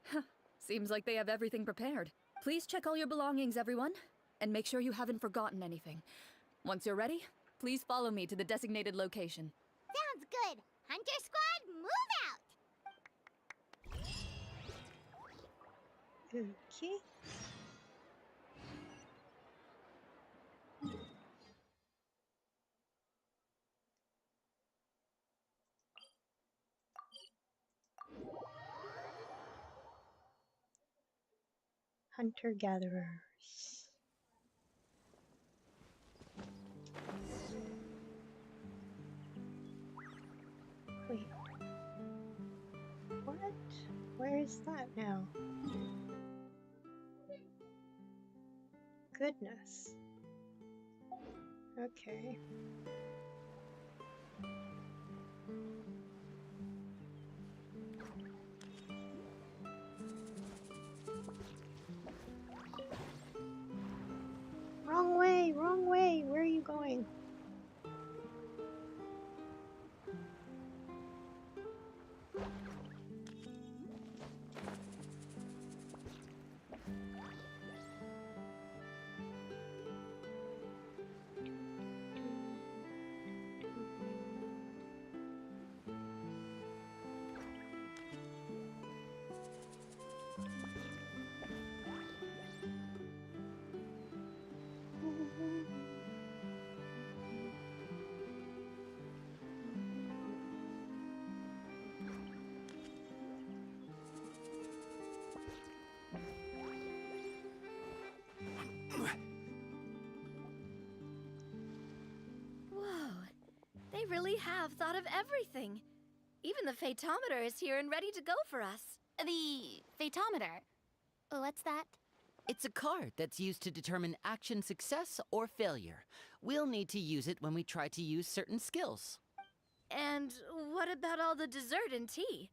Huh, seems like they have everything prepared. Please check all your belongings, everyone, and make sure you haven't forgotten anything. Once you're ready, please follow me to the designated location. Sounds good! Hunter Squad, move out! Okay. Hunter-gatherers. Wait. What? Where is that now? Goodness. Okay. Wrong way, wrong way. Where are you going? Whoa, they really have thought of everything. Even the phaetometer is here and ready to go for us. The phaetometer. What's that? It's a card that's used to determine action success or failure. We'll need to use it when we try to use certain skills. And what about all the dessert and tea?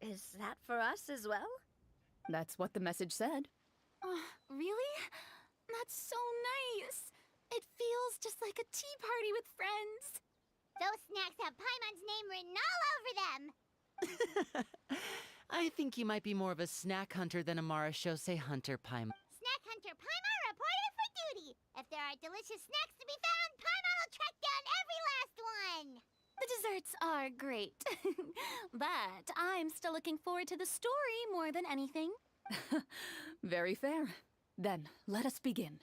Is that for us as well? That's what the message said. Really? That's so nice. It feels just like a tea party with friends. Those snacks have Paimon's name written all over them! I think you might be more of a snack hunter than a Marashose hunter, Paimon. Snack Hunter Paimon reported for duty! If there are delicious snacks to be found, Paimon will track down every last one! The desserts are great. But I'm still looking forward to the story more than anything. Very fair. Then, let us begin.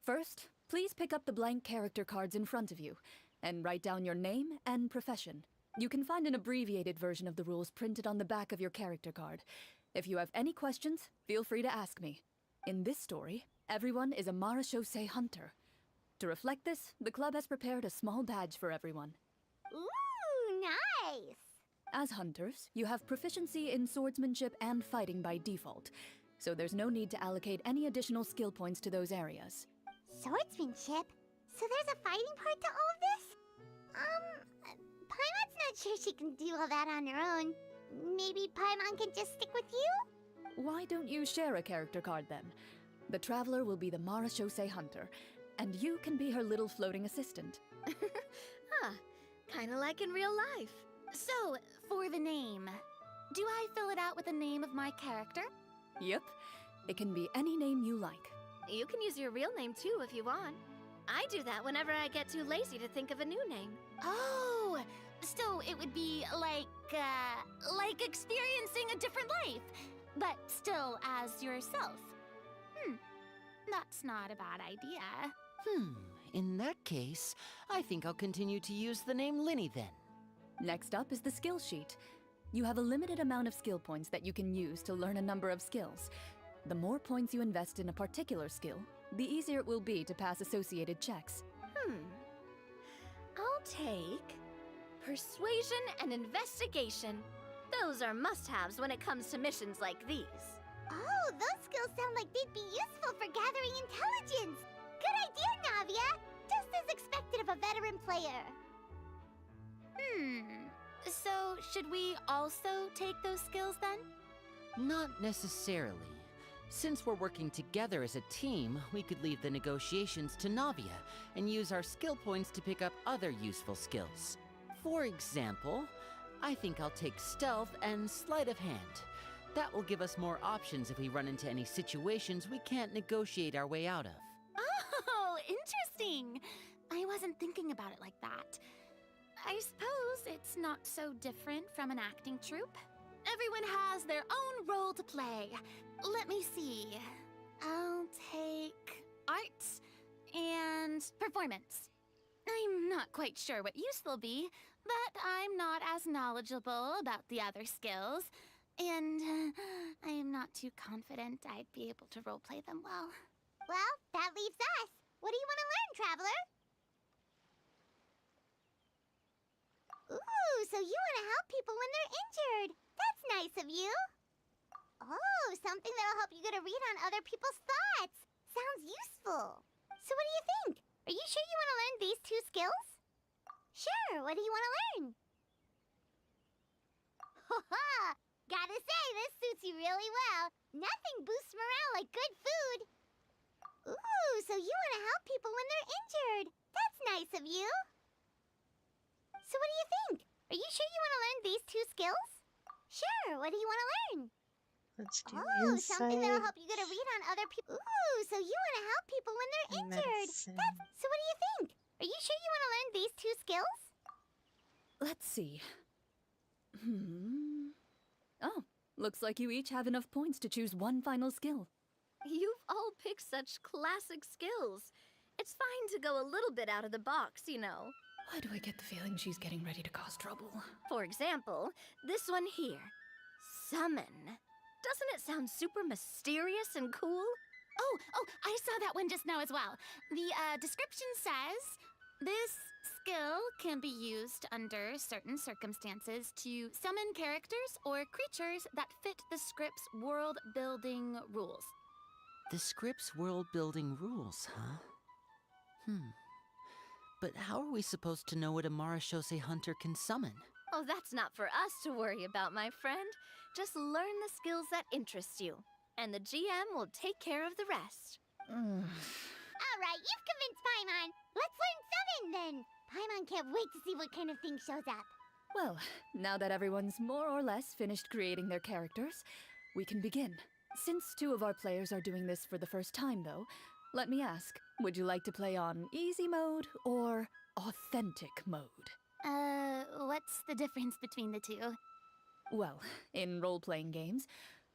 First, please pick up the blank character cards in front of you, and write down your name and profession. You can find an abbreviated version of the rules printed on the back of your character card. If you have any questions, feel free to ask me. In this story, everyone is a Marashose hunter. To reflect this, the club has prepared a small badge for everyone. Ooh, nice! As hunters, you have proficiency in swordsmanship and fighting by default, so there's no need to allocate any additional skill points to those areas. Swordsmanship? So there's a fighting part to all of this? Paimon's not sure she can do all that on her own. Maybe Paimon can just stick with you? Why don't you share a character card then? The Traveler will be the Marashose hunter, and you can be her little floating assistant. Huh, kinda like in real life. So, for the name, do I fill it out with the name of my character? Yep, it can be any name you like. You can use your real name too if you want. I do that whenever I get too lazy to think of a new name. Oh, so it would be like experiencing a different life, but still as yourself. That's not a bad idea. In that case, I think I'll continue to use the name Linny then. Next up is the skill sheet. You have a limited amount of skill points that you can use to learn a number of skills. The more points you invest in a particular skill, the easier it will be to pass associated checks. I'll take persuasion, and investigation. Those are must-haves when it comes to missions like these. Oh, those skills sound like they'd be useful for gathering intelligence. Good idea, Navia. Just as expected of a veteran player. So, should we also take those skills then? Not necessarily. Since we're working together as a team, we could leave the negotiations to Navia and use our skill points to pick up other useful skills. For example, I think I'll take stealth and sleight of hand. That will give us more options if we run into any situations we can't negotiate our way out of. Oh, interesting. I wasn't thinking about it like that. I suppose it's not so different from an acting troupe. Everyone has their own role to play. Let me see. I'll take arts and performance. I'm not quite sure what use they'll be, but I'm not as knowledgeable about the other skills, and I'm not too confident I'd be able to roleplay them well. Well, that leaves us. What do you want to learn, Traveler? Ooh, so you want to help people when they're injured. That's nice of you. Oh, something that'll help you get a read on other people's thoughts. Sounds useful. So what do you think? Are you sure you want to learn these two skills? Sure, what do you want to learn? Ha-ha! Gotta say, this suits you really well. Nothing boosts morale like good food. Ooh, so you want to help people when they're injured. That's nice of you. So what do you think? Are you sure you want to learn these two skills? Sure, what do you want to learn? Let's do something that'll insight. help you get a read on other people. Ooh, so you want to help people when they're injured. Medicine. So what do you think? Are you sure you want to learn these two skills? Let's see. Oh, looks like you each have enough points to choose one final skill. You've all picked such classic skills. It's fine to go a little bit out of the box, you know. Why do I get the feeling she's getting ready to cause trouble? For example, this one here. Summon. Doesn't it sound super mysterious and cool? Oh, I saw that one just now as well. The description says, this skill can be used under certain circumstances to summon characters or creatures that fit the script's world-building rules. The script's world-building rules, huh? But how are we supposed to know what a Marashose hunter can summon? Oh, that's not for us to worry about, my friend. Just learn the skills that interest you, and the GM will take care of the rest. All right, you've convinced Paimon. Let's learn summon then. Paimon can't wait to see what kind of thing shows up. Well, now that everyone's more or less finished creating their characters, we can begin. Since 2 of our players are doing this for the first time, though, let me ask, would you like to play on easy mode or authentic mode? What's the difference between the two? Well, in role-playing games,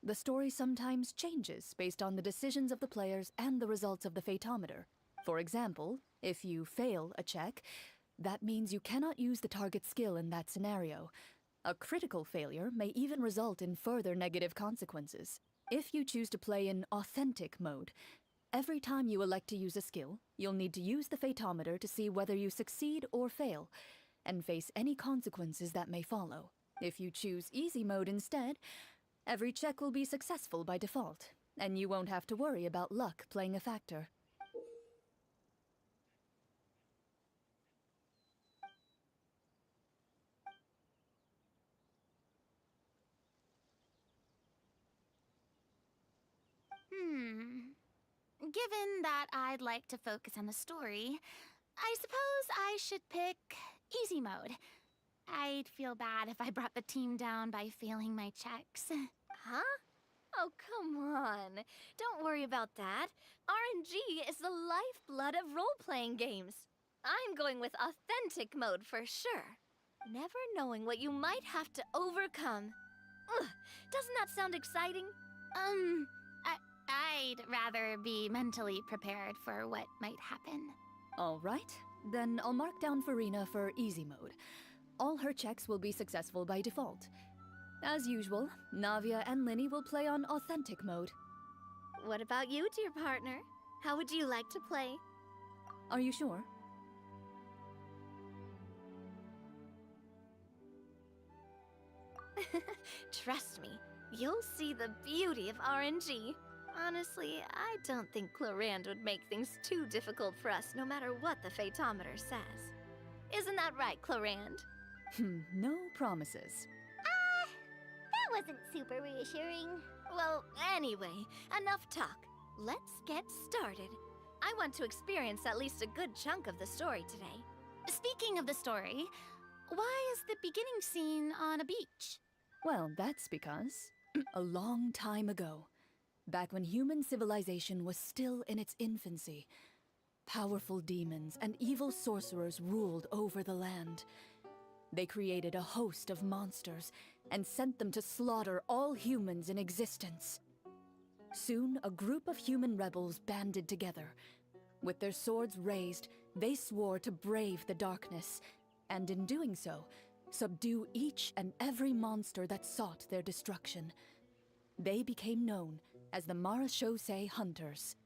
the story sometimes changes based on the decisions of the players and the results of the Fatometer. For example, if you fail a check, that means you cannot use the target skill in that scenario. A critical failure may even result in further negative consequences. If you choose to play in authentic mode, every time you elect to use a skill, you'll need to use the Fatometer to see whether you succeed or fail, and face any consequences that may follow. If you choose easy mode instead, every check will be successful by default, and you won't have to worry about luck playing a factor. Given that I'd like to focus on the story, I suppose I should pick easy mode. I'd feel bad if I brought the team down by failing my checks. Huh? Oh, come on. Don't worry about that. RNG is the lifeblood of role-playing games. I'm going with authentic mode for sure. Never knowing what you might have to overcome. Ugh, doesn't that sound exciting? I'd rather be mentally prepared for what might happen. All right, then I'll mark down Farina for easy mode. All her checks will be successful by default. As usual, Navia and Linny will play on authentic mode. What about you, dear partner? How would you like to play? Are you sure? Trust me, you'll see the beauty of RNG. Honestly, I don't think Clorand would make things too difficult for us no matter what the Fatometer says. Isn't that right, Clorand? No promises. That wasn't super reassuring. Well, anyway, enough talk. Let's get started. I want to experience at least a good chunk of the story today. Speaking of the story, why is the beginning scene on a beach? Well, that's because a long time ago, back when human civilization was still in its infancy, powerful demons and evil sorcerers ruled over the land. They created a host of monsters and sent them to slaughter all humans in existence. Soon, a group of human rebels banded together. With their swords raised, they swore to brave the darkness, and in doing so, subdue each and every monster that sought their destruction. They became known as the Marachose Hunters.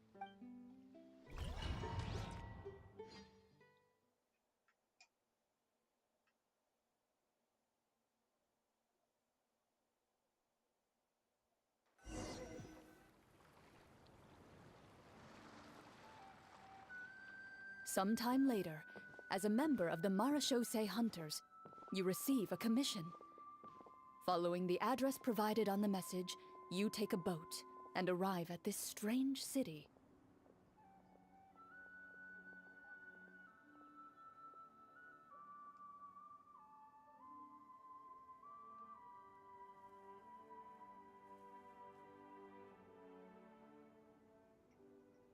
Sometime later, as a member of the Marachose Hunters, you receive a commission. Following the address provided on the message, you take a boat and arrive at this strange city.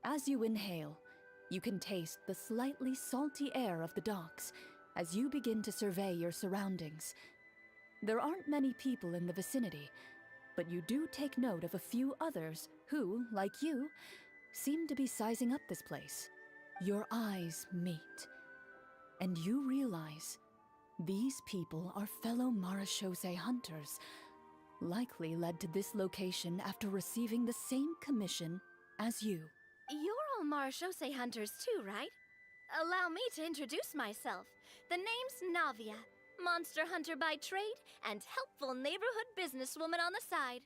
As you inhale, you can taste the slightly salty air of the docks as you begin to survey your surroundings. There aren't many people in the vicinity, but you do take note of a few others who, like you, seem to be sizing up this place. Your eyes meet, and you realize these people are fellow Marachose hunters, likely led to this location after receiving the same commission as you. You're all Marachose hunters too, right? Allow me to introduce myself. The name's Navia, monster hunter by trade and helpful neighborhood businesswoman on the side.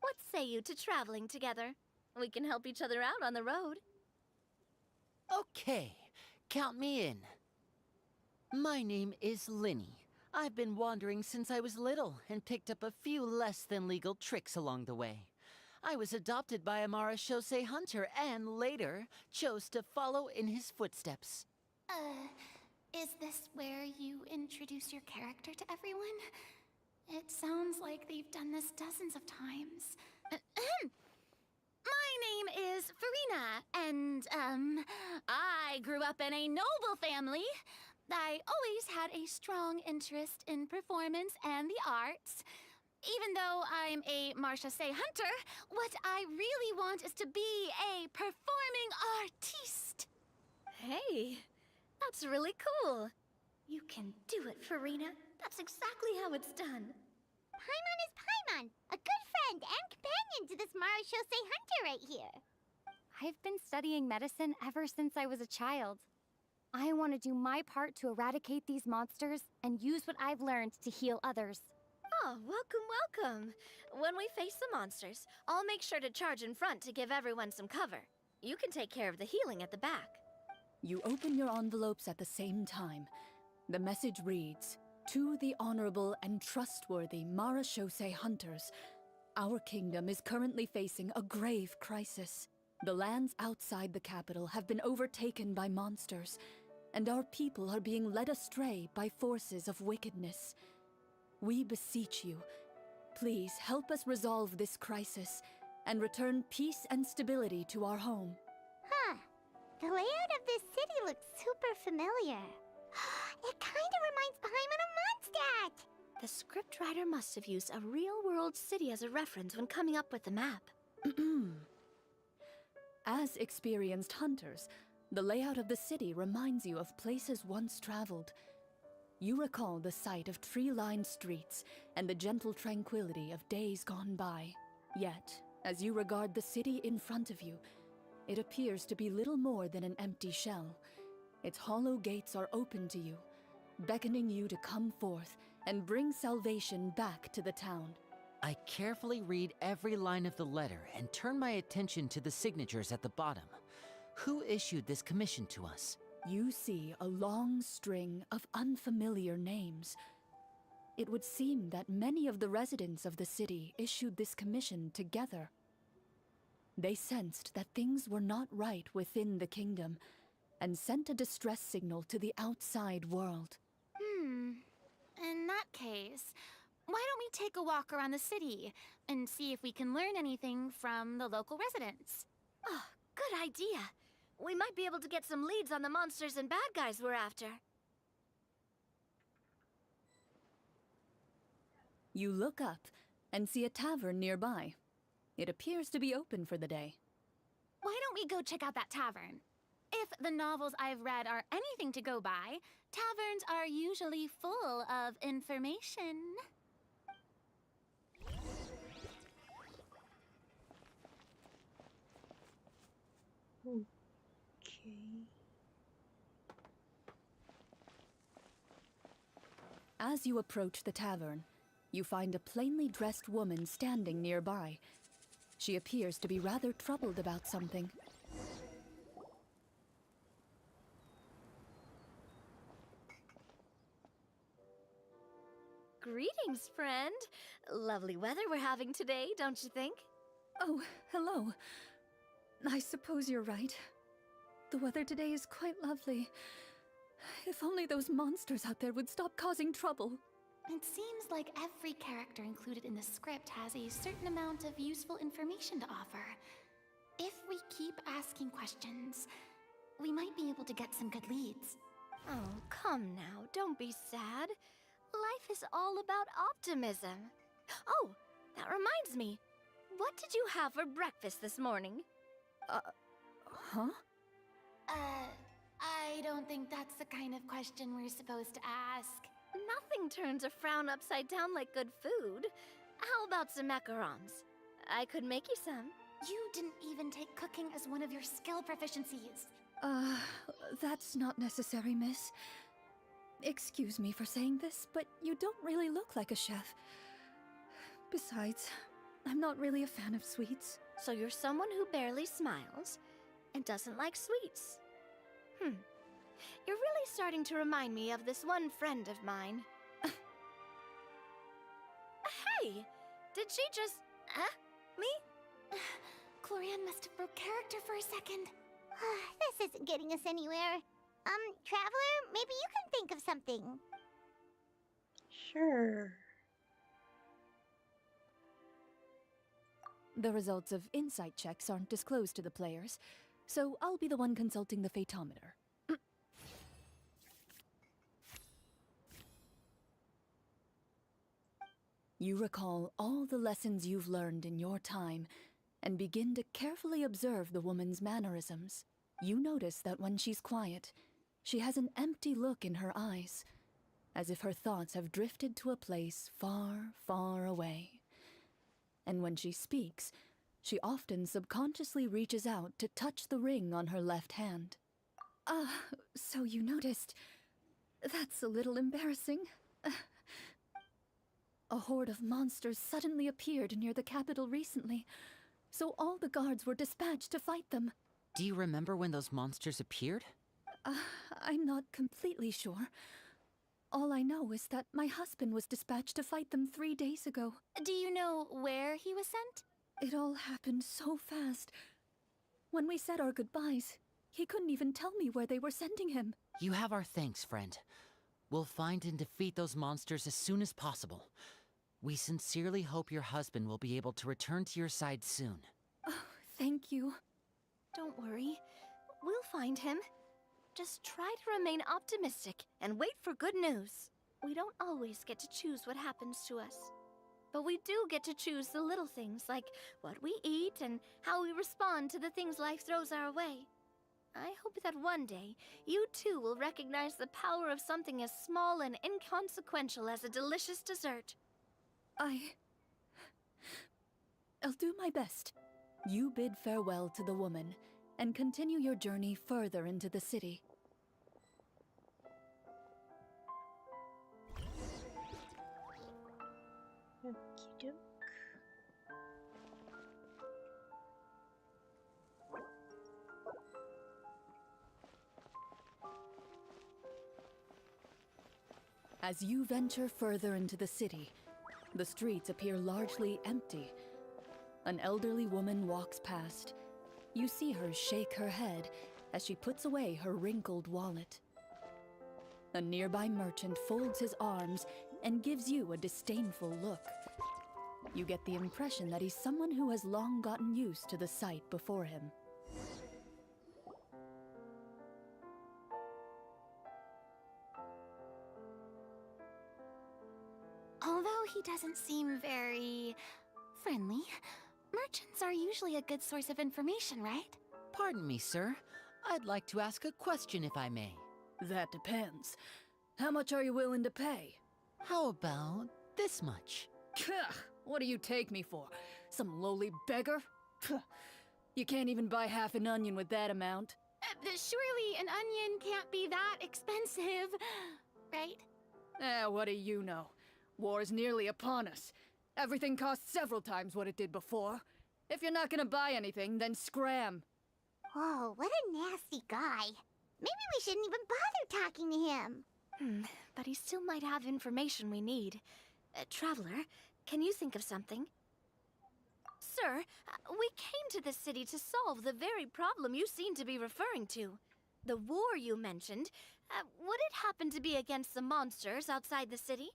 What say you to traveling together? We can help each other out on the road. Okay, count me in. My name is Linny. I've been wandering since I was little and picked up a few less than legal tricks along the way. I was adopted by a Marachose hunter and later chose to follow in his footsteps. Is this where you introduce your character to everyone? It sounds like they've done this dozens of times. My name is Farina, and, I grew up in a noble family. I always had a strong interest in performance and the arts. Even though I'm a Marachose hunter, what I really want is to be a performing artiste. Hey, that's really cool. You can do it, Farina. That's exactly how it's done. Paimon is Paimon, a good friend and companion to this Marachose hunter right here. I've been studying medicine ever since I was a child. I want to do my part to eradicate these monsters and use what I've learned to heal others. Oh, welcome. When we face the monsters, I'll make sure to charge in front to give everyone some cover. You can take care of the healing at the back. You open your envelopes at the same time. The message reads, "To the honorable and trustworthy Marachose hunters, our kingdom is currently facing a grave crisis. The lands outside the capital have been overtaken by monsters, and our people are being led astray by forces of wickedness. We beseech you, please help us resolve this crisis and return peace and stability to our home." Huh. The layout of this city looks super familiar. It kinda reminds Paimon of Mondstadt! The scriptwriter must have used a real-world city as a reference when coming up with the map. As experienced hunters, the layout of the city reminds you of places once traveled. You recall the sight of tree-lined streets and the gentle tranquility of days gone by. Yet, as you regard the city in front of you, it appears to be little more than an empty shell. Its hollow gates are open to you, beckoning you to come forth and bring salvation back to the town. I carefully read every line of the letter and turn my attention to the signatures at the bottom. Who issued this commission to us? You see a long string of unfamiliar names. It would seem that many of the residents of the city issued this commission together. They sensed that things were not right within the kingdom and sent a distress signal to the outside world. In that case, why don't we take a walk around the city and see if we can learn anything from the local residents? Oh, good idea. We might be able to get some leads on the monsters and bad guys we're after. You look up and see a tavern nearby. It appears to be open for the day. Why don't we go check out that tavern? If the novels I've read are anything to go by, taverns are usually full of information. Okay. As you approach the tavern, you find a plainly dressed woman standing nearby. She appears to be rather troubled about something. Greetings, friend. Lovely weather we're having today, don't you think? Oh, hello. I suppose you're right. The weather today is quite lovely. If only those monsters out there would stop causing trouble. It seems like every character included in the script has a certain amount of useful information to offer. If we keep asking questions, we might be able to get some good leads. Oh, come now, don't be sad. Life is all about optimism. Oh, that reminds me. What did you have for breakfast this morning? Huh? I don't think that's the kind of question we're supposed to ask. Nothing turns a frown upside down like good food. How about some macarons? I could make you some. You didn't even take cooking as one of your skill proficiencies. That's not necessary, miss. Excuse me for saying this, but you don't really look like a chef. Besides, I'm not really a fan of sweets. So you're someone who barely smiles and doesn't like sweets. You're really starting to remind me of this one friend of mine. Hey! Did she just... me? Clorian must have broke character for a second. This isn't getting us anywhere. Traveler, maybe you can think of something. Sure. The results of insight checks aren't disclosed to the players, so I'll be the one consulting the fatometer. You recall all the lessons you've learned in your time and begin to carefully observe the woman's mannerisms. You notice that when she's quiet, she has an empty look in her eyes, as if her thoughts have drifted to a place far, far away. And when she speaks, she often subconsciously reaches out to touch the ring on her left hand. So you noticed. That's a little embarrassing. A horde of monsters suddenly appeared near the capital recently, so all the guards were dispatched to fight them. Do you remember when those monsters appeared? I'm not completely sure. All I know is that my husband was dispatched to fight them 3 days ago. Do you know where he was sent? It all happened so fast. When we said our goodbyes, he couldn't even tell me where they were sending him. You have our thanks, friend. We'll find and defeat those monsters as soon as possible. We sincerely hope your husband will be able to return to your side soon. Oh, thank you. Don't worry. We'll find him. Just try to remain optimistic and wait for good news. We don't always get to choose what happens to us. But we do get to choose the little things, like what we eat and how we respond to the things life throws our way. I hope that one day, you too will recognize the power of something as small and inconsequential as a delicious dessert. I'll do my best. You bid farewell to the woman and continue your journey further into the city. As you venture further into the city, the streets appear largely empty. An elderly woman walks past. You see her shake her head as she puts away her wrinkled wallet. A nearby merchant folds his arms and gives you a disdainful look. You get the impression that he's someone who has long gotten used to the sight before him. Although he doesn't seem very friendly, merchants are usually a good source of information, right? Pardon me, sir. I'd like to ask a question if I may. That depends. How much are you willing to pay? How about this much? What do you take me for? Some lowly beggar? You can't even buy half an onion with that amount. Surely an onion can't be that expensive, right? What do you know? War's nearly upon us. Everything costs several times what it did before. If you're not gonna buy anything, then scram. Whoa, what a nasty guy. Maybe we shouldn't even bother talking to him. But he still might have information we need. Traveler, can you think of something? Sir, we came to this city to solve the very problem you seem to be referring to. The war you mentioned, would it happen to be against the monsters outside the city?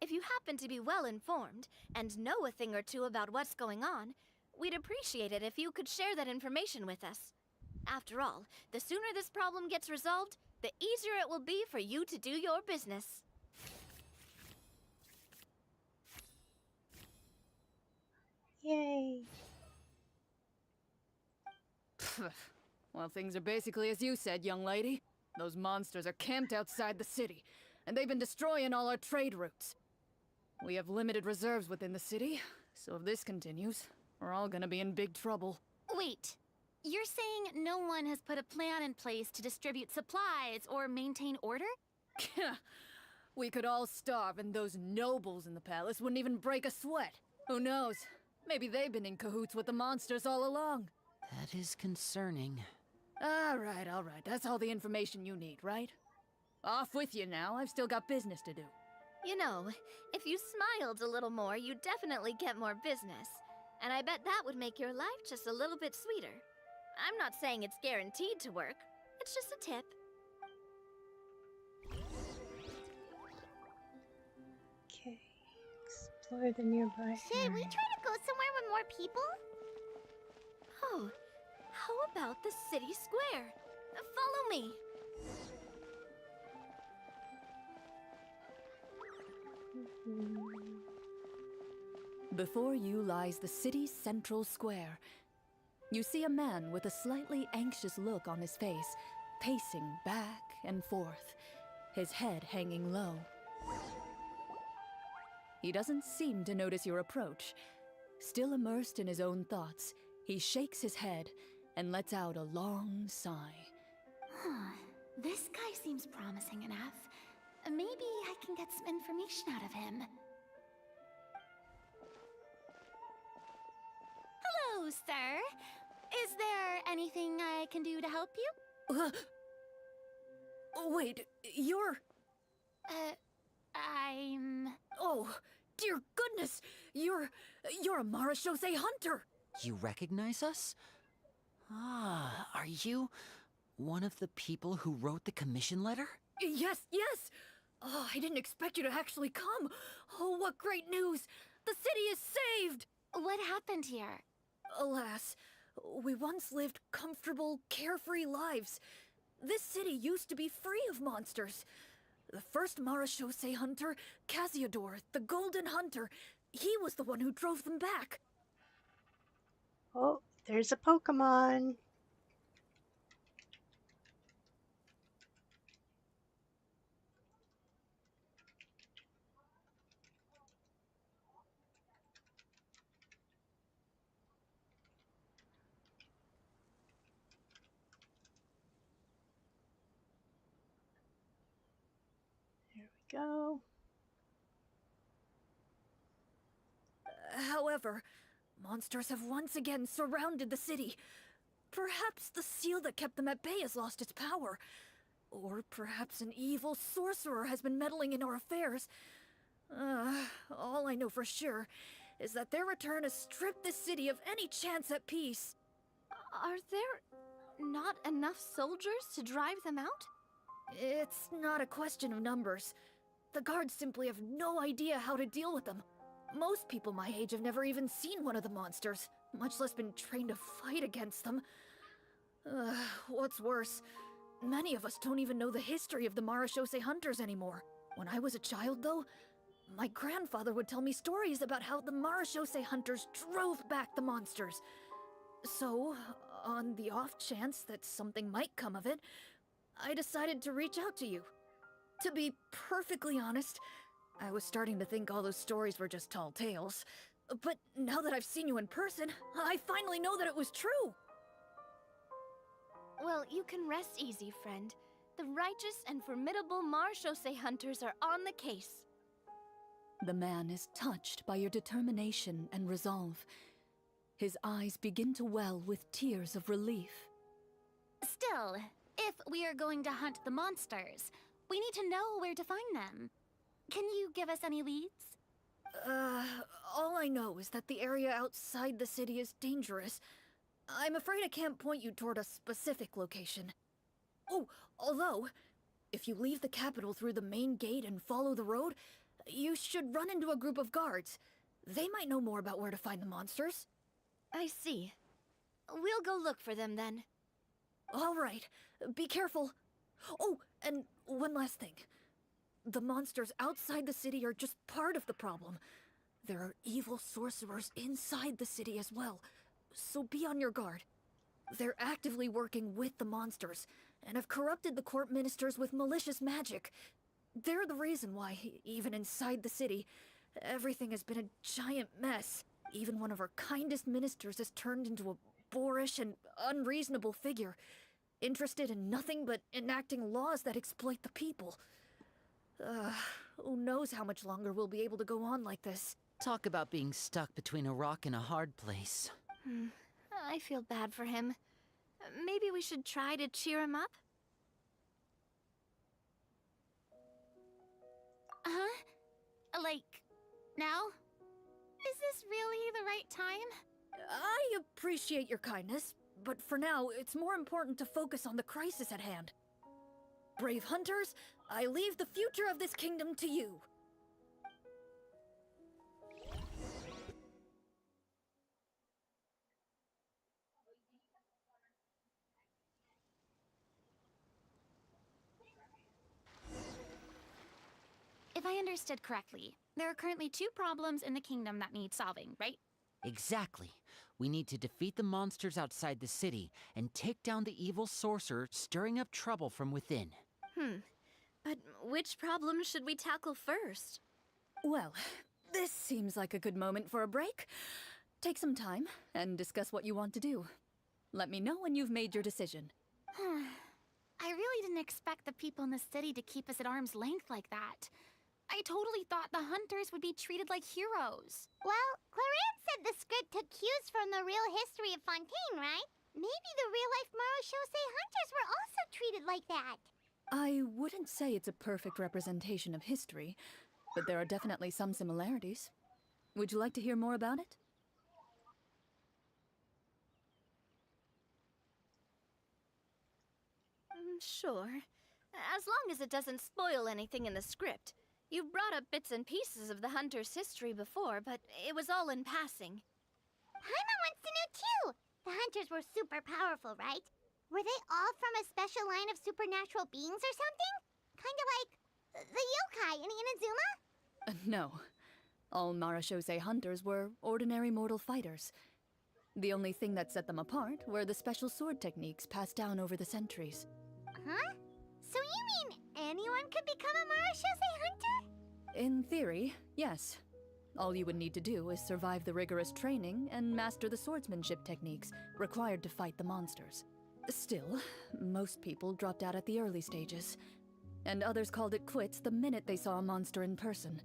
If you happen to be well informed and know a thing or two about what's going on, we'd appreciate it if you could share that information with us. After all, the sooner this problem gets resolved, the easier it will be for you to do your business. Yay. Well, things are basically as you said, young lady. Those monsters are camped outside the city, and they've been destroying all our trade routes. We have limited reserves within the city, so if this continues, we're all gonna be in big trouble. Wait, you're saying no one has put a plan in place to distribute supplies or maintain order? We could all starve, and those nobles in the palace wouldn't even break a sweat. Who knows? Maybe they've been in cahoots with the monsters all along. That is concerning. All right. That's all the information you need, right? Off with you now. I've still got business to do. You know, if you smiled a little more, you'd definitely get more business. And I bet that would make your life just a little bit sweeter. I'm not saying it's guaranteed to work. It's just a tip. Okay. Explore the nearby Should we area. try to go somewhere with more people? Oh, how about the city square? Follow me. Before you lies the city's central square. You see a man with a slightly anxious look on his face, pacing back and forth, his head hanging low. He doesn't seem to notice your approach. Still immersed in his own thoughts, he shakes his head and lets out a long sigh. This guy seems promising enough. Maybe I can get some information out of him. Hello, sir. Is there anything I can do to help you? Wait, you're... I'm... Oh, dear goodness! You're a Marashose hunter! You recognize us? Ah, are you one of the people who wrote the commission letter? Yes! Oh, I didn't expect you to actually come! Oh, what great news! The city is saved! What happened here? Alas, we once lived comfortable, carefree lives. This city used to be free of monsters. The first Marashose hunter, Casiodor, the Golden Hunter, he was the one who drove them back. Oh, there's a Pokemon. There we go. However, monsters have once again surrounded the city. Perhaps the seal that kept them at bay has lost its power. Or perhaps an evil sorcerer has been meddling in our affairs. All I know for sure is that their return has stripped the city of any chance at peace. Are there not enough soldiers to drive them out? It's not a question of numbers. The guards simply have no idea how to deal with them. Most people my age have never even seen one of the monsters, much less been trained to fight against them. What's worse, many of us don't even know the history of the Marashose hunters anymore. When I was a child, though, my grandfather would tell me stories about how the Marashose hunters drove back the monsters. So, on the off chance that something might come of it, I decided to reach out to you. To be perfectly honest, I was starting to think all those stories were just tall tales. But now that I've seen you in person, I finally know that it was true! Well, you can rest easy, friend. The righteous and formidable Marashose hunters are on the case. The man is touched by your determination and resolve. His eyes begin to well with tears of relief. Still, if we are going to hunt the monsters, we need to know where to find them. Can you give us any leads? All I know is that the area outside the city is dangerous. I'm afraid I can't point you toward a specific location. Oh, although, if you leave the capital through the main gate and follow the road, you should run into a group of guards. They might know more about where to find the monsters. I see. We'll go look for them then. All right, be careful. Oh, and one last thing. The monsters outside the city are just part of the problem. There are evil sorcerers inside the city as well, so be on your guard. They're actively working with the monsters, and have corrupted the court ministers with malicious magic. They're the reason why, even inside the city, everything has been a giant mess. Even one of our kindest ministers has turned into a boorish and unreasonable figure, interested in nothing but enacting laws that exploit the people. Who knows how much longer we'll be able to go on like this. Talk about being stuck between a rock and a hard place. I feel bad for him. Maybe we should try to cheer him up? Huh? Like, now? Is this really the right time? I appreciate your kindness, but for now, it's more important to focus on the crisis at hand. Brave hunters, I leave the future of this kingdom to you. If I understood correctly, there are currently 2 problems in the kingdom that need solving, right? Exactly. We need to defeat the monsters outside the city and take down the evil sorcerer stirring up trouble from within. But which problem should we tackle first? Well, this seems like a good moment for a break. Take some time and discuss what you want to do. Let me know when you've made your decision. I really didn't expect the people in the city to keep us at arm's length like that. I totally thought the hunters would be treated like heroes. Well, Clarence said the script took cues from the real history of Fontaine, right? Maybe the real-life Marashose hunters were also treated like that. I wouldn't say it's a perfect representation of history, but there are definitely some similarities. Would you like to hear more about it? Sure. As long as it doesn't spoil anything in the script. You brought up bits and pieces of the hunter's history before, but it was all in passing. Paimon wants to know too! The hunters were super powerful, right? Were they all from a special line of supernatural beings or something? Kinda like the yokai in Inazuma? No. All Marashose hunters were ordinary mortal fighters. The only thing that set them apart were the special sword techniques passed down over the centuries. Huh? So you mean anyone could become a Marashose hunter? In theory, yes. All you would need to do is survive the rigorous training and master the swordsmanship techniques required to fight the monsters. Still, most people dropped out at the early stages, and others called it quits the minute they saw a monster in person.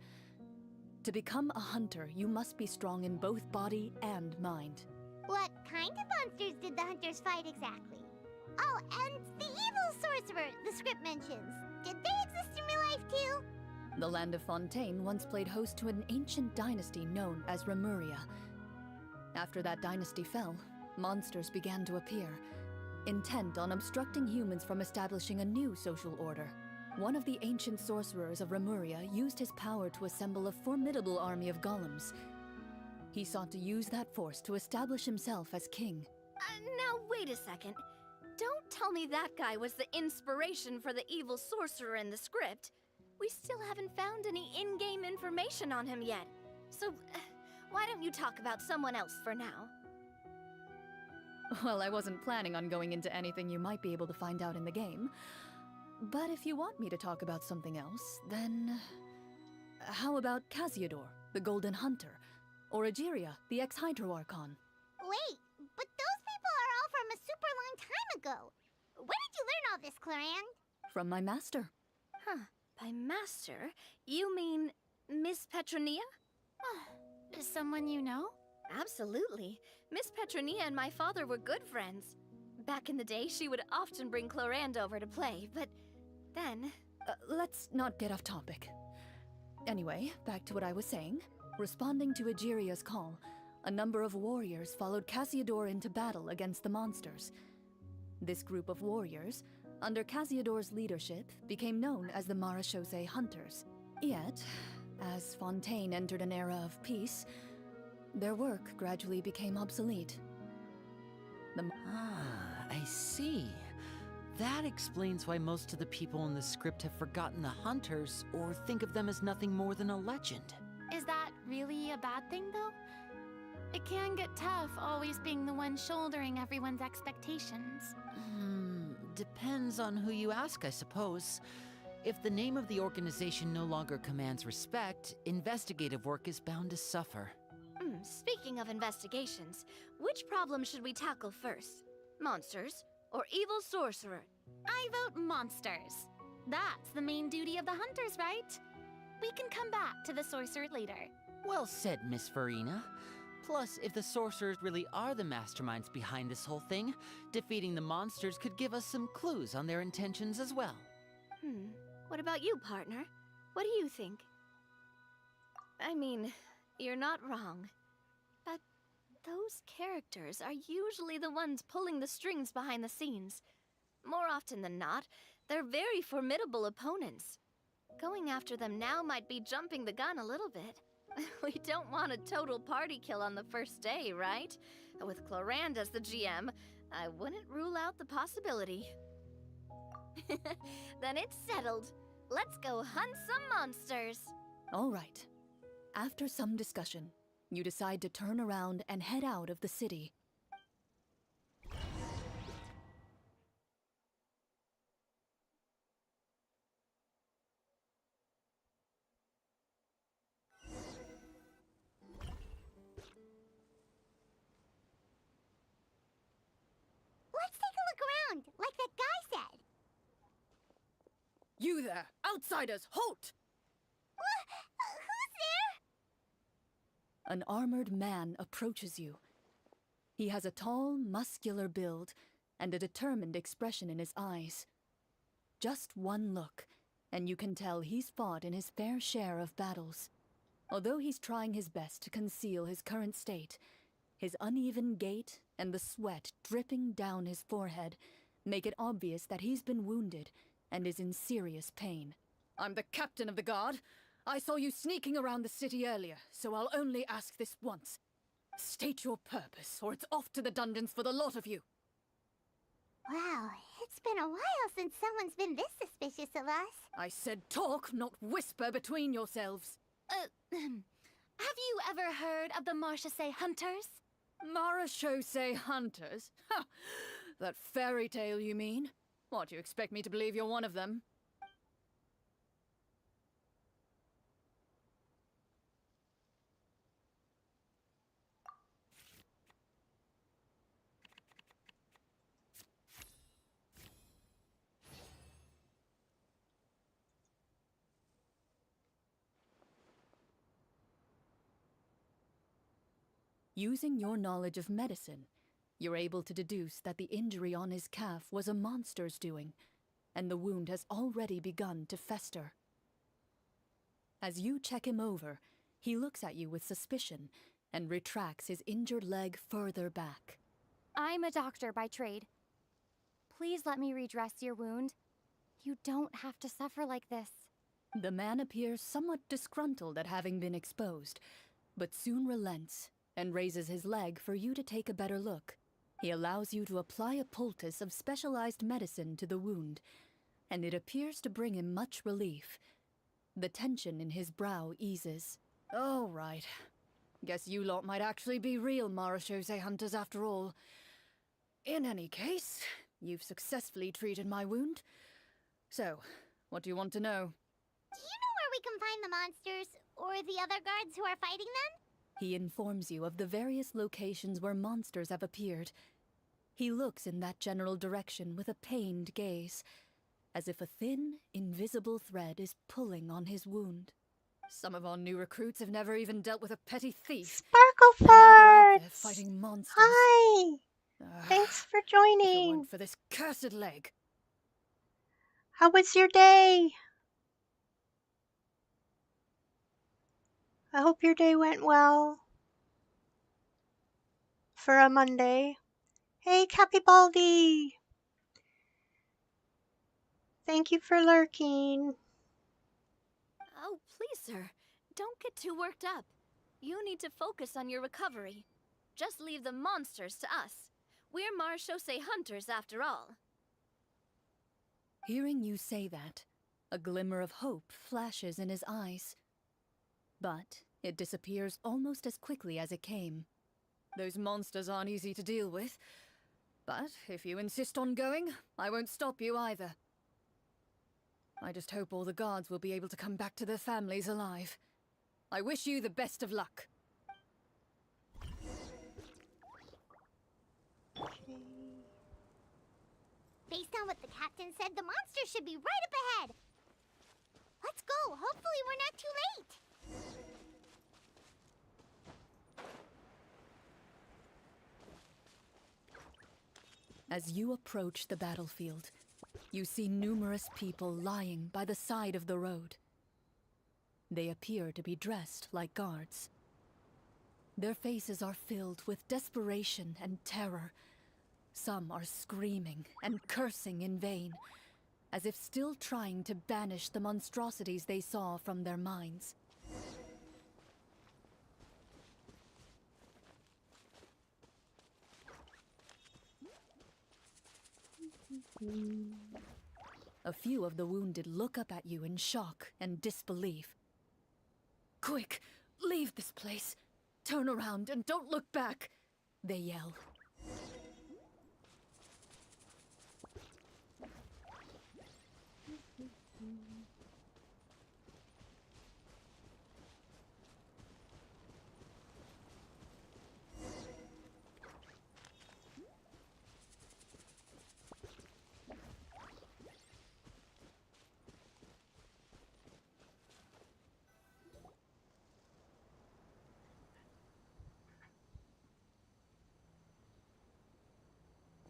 To become a hunter, you must be strong in both body and mind. What kind of monsters did the hunters fight exactly? Oh, and the evil sorcerer the script mentions. Did they exist in real life too? The land of Fontaine once played host to an ancient dynasty known as Remuria. After that dynasty fell, monsters began to appear, intent on obstructing humans from establishing a new social order. One of the ancient sorcerers of Remuria used his power to assemble a formidable army of golems. He sought to use that force to establish himself as king. Now wait a second. Don't tell me that guy was the inspiration for the evil sorcerer in the script. We still haven't found any in-game information on him yet. So, why don't you talk about someone else for now? Well, I wasn't planning on going into anything you might be able to find out in the game. But if you want me to talk about something else, then... How about Casiodor, the Golden Hunter? Or Egeria, the ex-Hydro Archon? Wait, but those people are all from a super long time ago. Where did you learn all this, Clarand? From my master. Huh. By master, you mean Miss Petronia? Is someone you know? Absolutely. Miss Petronia and my father were good friends. Back in the day, she would often bring Clorand over to play, but then... Let's not get off topic. Anyway, back to what I was saying. Responding to Egeria's call, a number of warriors followed Casiodor into battle against the monsters. This group of warriors, under Casiodor's leadership, became known as the Marechaussee Hunters. Yet, as Fontaine entered an era of peace, their work gradually became obsolete. I see. That explains why most of the people in the script have forgotten the Hunters or think of them as nothing more than a legend. Is that really a bad thing, though? It can get tough always being the one shouldering everyone's expectations. Depends on who you ask, I suppose. If the name of the organization no longer commands respect, investigative work is bound to suffer. Speaking of investigations, which problem should we tackle first? Monsters or evil sorcerer? I vote monsters. That's the main duty of the hunters, right? We can come back to the sorcerer later. Well said, Miss Farina. Plus, if the sorcerers really are the masterminds behind this whole thing, defeating the monsters could give us some clues on their intentions as well. What about you, partner? What do you think? I mean, you're not wrong. But those characters are usually the ones pulling the strings behind the scenes. More often than not, they're very formidable opponents. Going after them now might be jumping the gun a little bit. We don't want a total party kill on the first day, right? With Clorand as the GM, I wouldn't rule out the possibility. Then it's settled. Let's go hunt some monsters. All right. After some discussion, you decide to turn around and head out of the city. Let's take a look around, like that guy said. You there! Outsiders, halt! Who's there? An armored man approaches you. He has a tall, muscular build and a determined expression in his eyes. Just one look, and you can tell he's fought in his fair share of battles. Although he's trying his best to conceal his current state, his uneven gait and the sweat dripping down his forehead make it obvious that he's been wounded and is in serious pain. I'm the captain of the guard. I saw you sneaking around the city earlier, so I'll only ask this once. State your purpose, or it's off to the dungeons for the lot of you. Wow, it's been a while since someone's been this suspicious of us. I said talk, not whisper between yourselves. Have you ever heard of the Marechaussee Hunters? Marechaussee Hunters? Ha! That fairy tale, you mean? What, you expect me to believe you're one of them? Using your knowledge of medicine, You're able to deduce that the injury on his calf was a monster's doing, and the wound has already begun to fester. As you check him over, he looks at you with suspicion and retracts his injured leg further back. I'm a doctor by trade. Please let me redress your wound. You don't have to suffer like this. The man appears somewhat disgruntled at having been exposed, but soon relents and raises his leg for you to take a better look. He allows you to apply a poultice of specialized medicine to the wound, and it appears to bring him much relief. The tension in his brow eases. Oh, right. Guess you lot might actually be real Marachose hunters after all. In any case, you've successfully treated my wound. So, what do you want to know? Do you know where we can find the monsters, or the other guards who are fighting them? He informs you of the various locations where monsters have appeared. He looks in that general direction with a pained gaze, as if a thin, invisible thread is pulling on his wound. Some of our new recruits have never even dealt with a petty thief. Sparkle And now they're out there Farts! fighting monsters. Hi! Thanks for If it joining. weren't for this cursed leg. How was your day? I hope your day went well. For a Monday. Hey, Capibaldi! Thank you for lurking. Oh, please, sir. Don't get too worked up. You need to focus on your recovery. Just leave the monsters to us. We're Marachose hunters, after all. Hearing you say that, a glimmer of hope flashes in his eyes. But it disappears almost as quickly as it came. Those monsters aren't easy to deal with. But if you insist on going, I won't stop you either. I just hope all the guards will be able to come back to their families alive. I wish you the best of luck. Based on what the captain said, the monster should be right up ahead. Let's go. Hopefully we're not too late. As you approach the battlefield, you see numerous people lying by the side of the road. They appear to be dressed like guards. Their faces are filled with desperation and terror. Some are screaming and cursing in vain, as if still trying to banish the monstrosities they saw from their minds. A few of the wounded look up at you in shock and disbelief. Quick, leave this place. Turn around and don't look back, they yell.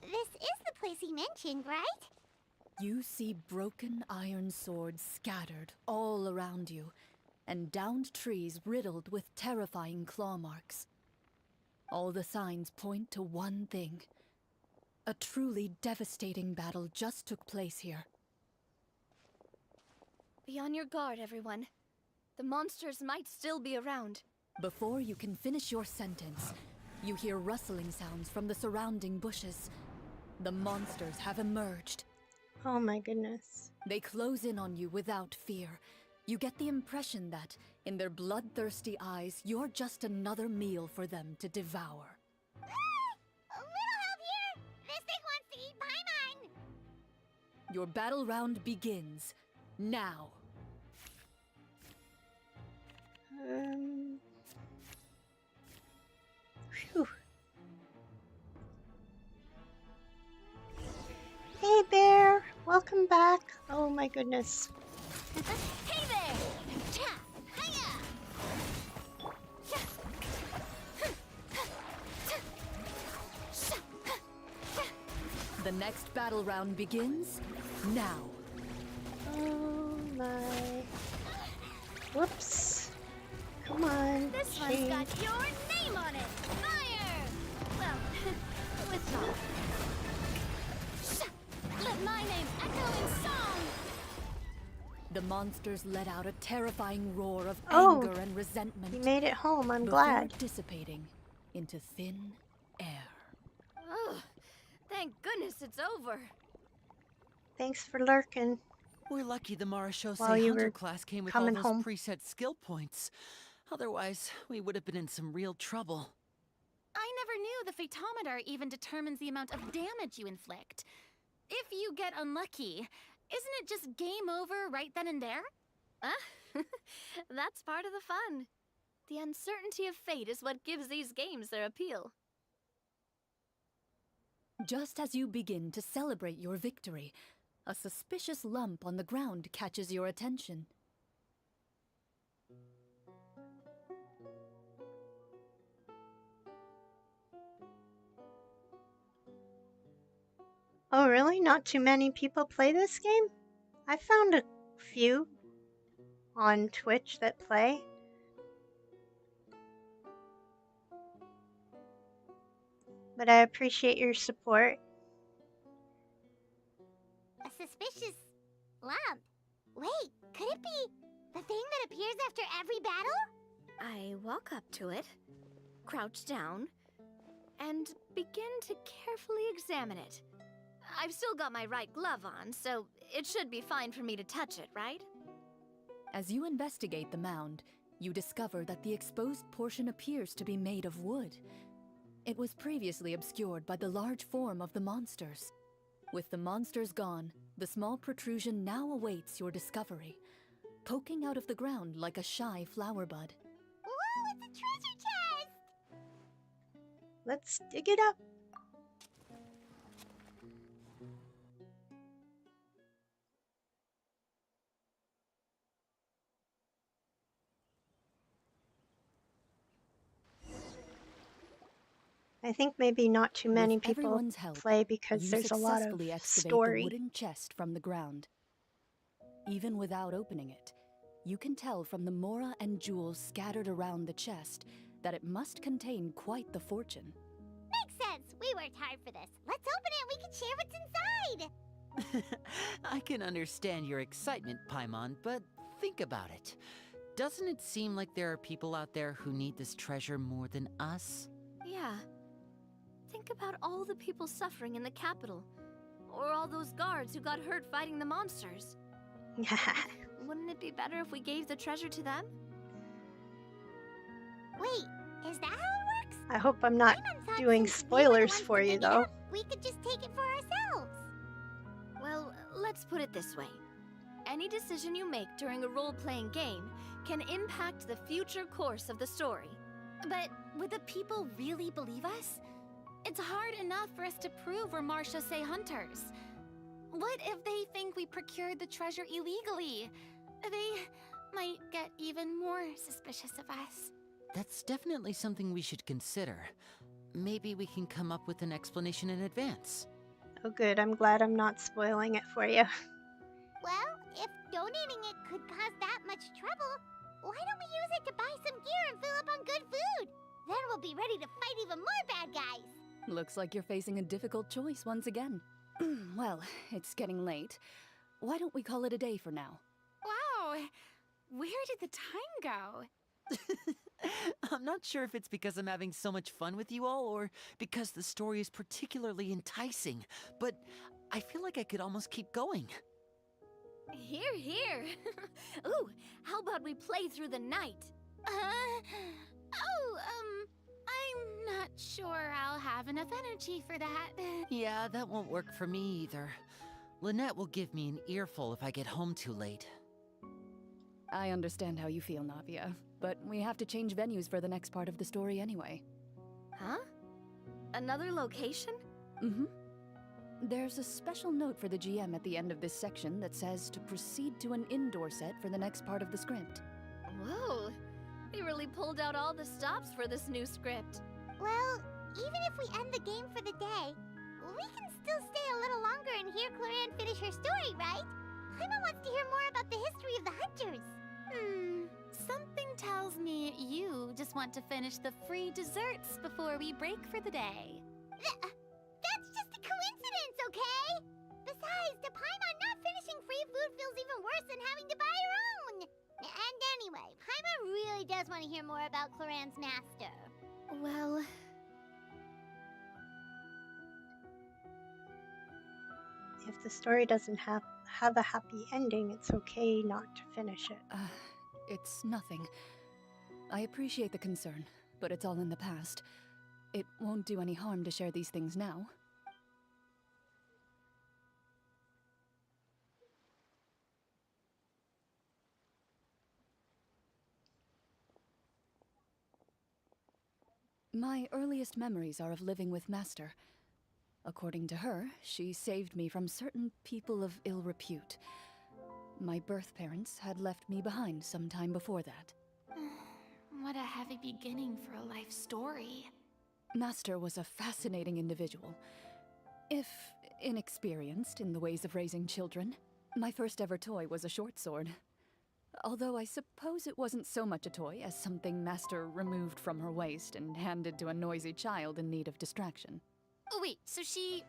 This is the place he mentioned, right? You see broken iron swords scattered all around you, and downed trees riddled with terrifying claw marks. All the signs point to one thing. A truly devastating battle just took place here. Be on your guard, everyone. The monsters might still be around. Before you can finish your sentence, you hear rustling sounds from the surrounding bushes. The monsters have emerged. Oh my goodness. They close in on you without fear. You get the impression that, in their bloodthirsty eyes, you're just another meal for them to devour. A little help here! This thing wants to eat Paimon! Your battle round begins now. Phew. Hey Bear, welcome back. Oh my goodness. Hey there! Cha! Hiya! Cha! The next battle round begins now. Oh my. Whoops. Come on. This one's change. got your name on it. Fire! Well, with all. Let my name echo in song! The monsters let out a terrifying roar of Oh, anger and resentment. You made it home. I'm before glad. dissipating into thin air. Oh, thank goodness it's over. Thanks for lurking. We're lucky the While Marashose you Hunter were class came with all coming those home. preset skill points. Otherwise, we would have been in some real trouble. I never knew the phytometer even determines the amount of damage you inflict. If you get unlucky, isn't it just game over right then and there? That's part of the fun. The uncertainty of fate is what gives these games their appeal. Just as you begin to celebrate your victory, a suspicious lump on the ground catches your attention. Oh, really? Not too many people play this game? I found a few on Twitch that play. But I appreciate your support. A suspicious lump. Wait, could it be the thing that appears after every battle? I walk up to it, crouch down, and begin to carefully examine it. I've still got my right glove on, so it should be fine for me to touch it, right? As you investigate the mound, you discover that the exposed portion appears to be made of wood. It was previously obscured by the large form of the monsters. With the monsters gone, the small protrusion now awaits your discovery, poking out of the ground like a shy flower bud. Ooh, it's a treasure chest! Let's dig it up. I think maybe not too many With people everyone's help, play because you there's a lot of successfully excavate story. the wooden chest from the ground. Even without opening it, you can tell from the mora and jewels scattered around the chest that it must contain quite the fortune. Makes sense. We worked hard for this. Let's open it and we can share what's inside. I can understand your excitement, Paimon, but think about it. Doesn't it seem like there are people out there who need this treasure more than us? Yeah. Think about all the people suffering in the capital. Or all those guards who got hurt fighting the monsters. Wouldn't it be better if we gave the treasure to them? Wait, is that how it works? I hope I'm not Paimon thought doing since we were the spoilers ones for to you, dig it though. up, we could just take it for ourselves. Well, let's put it this way. Any decision you make during a role-playing game can impact the future course of the story. But would the people really believe us? It's hard enough for us to prove we're Marashose hunters. What if they think we procured the treasure illegally? They might get even more suspicious of us. That's definitely something we should consider. Maybe we can come up with an explanation in advance. Oh, good. I'm glad I'm not spoiling it for you. Well, if donating it could cause that much trouble, why don't we use it to buy some gear and fill up on good food? Then we'll be ready to fight even more bad guys. Looks like you're facing a difficult choice once again. Well, it's getting late. Why don't we call it a day for now? Wow! Where did the time go? I'm not sure if it's because I'm having so much fun with you all, or because the story is particularly enticing, but I feel like I could almost keep going. Here, here. Ooh, how about we play through the night? I'm not sure I'll have enough energy for that. Yeah, that won't work for me either. Lynette will give me an earful if I get home too late. I understand how you feel, Navia, but we have to change venues for the next part of the story anyway. Huh? Another location? Mm-hmm. There's a special note for the GM at the end of this section that says to proceed to an indoor set for the next part of the script. Whoa, they really pulled out all the stops for this new script. Well, even if we end the game for the day, we can still stay a her story, right? Paimon wants to hear more about the history of the hunters. Something tells me you just want to finish the free desserts before we break for the day. That's just a coincidence, okay? Besides, to Paimon, not finishing free food feels even worse than having to buy her own. And anyway, Paimon really does want to hear more about Cloran's master. Well, If the story doesn't have a happy ending, it's okay not to finish it. It's nothing. I appreciate the concern, but it's all in the past. It won't do any harm to share these things now. My earliest memories are of living with Master. According to her, she saved me from certain people of ill repute. My birth parents had left me behind some time before that. What a heavy beginning for a life story. Master was a fascinating individual. If inexperienced in the ways of raising children, my first ever toy was a short sword. Although I suppose it wasn't so much a toy as something Master removed from her waist and handed to a noisy child in need of distraction. Oh, wait, so she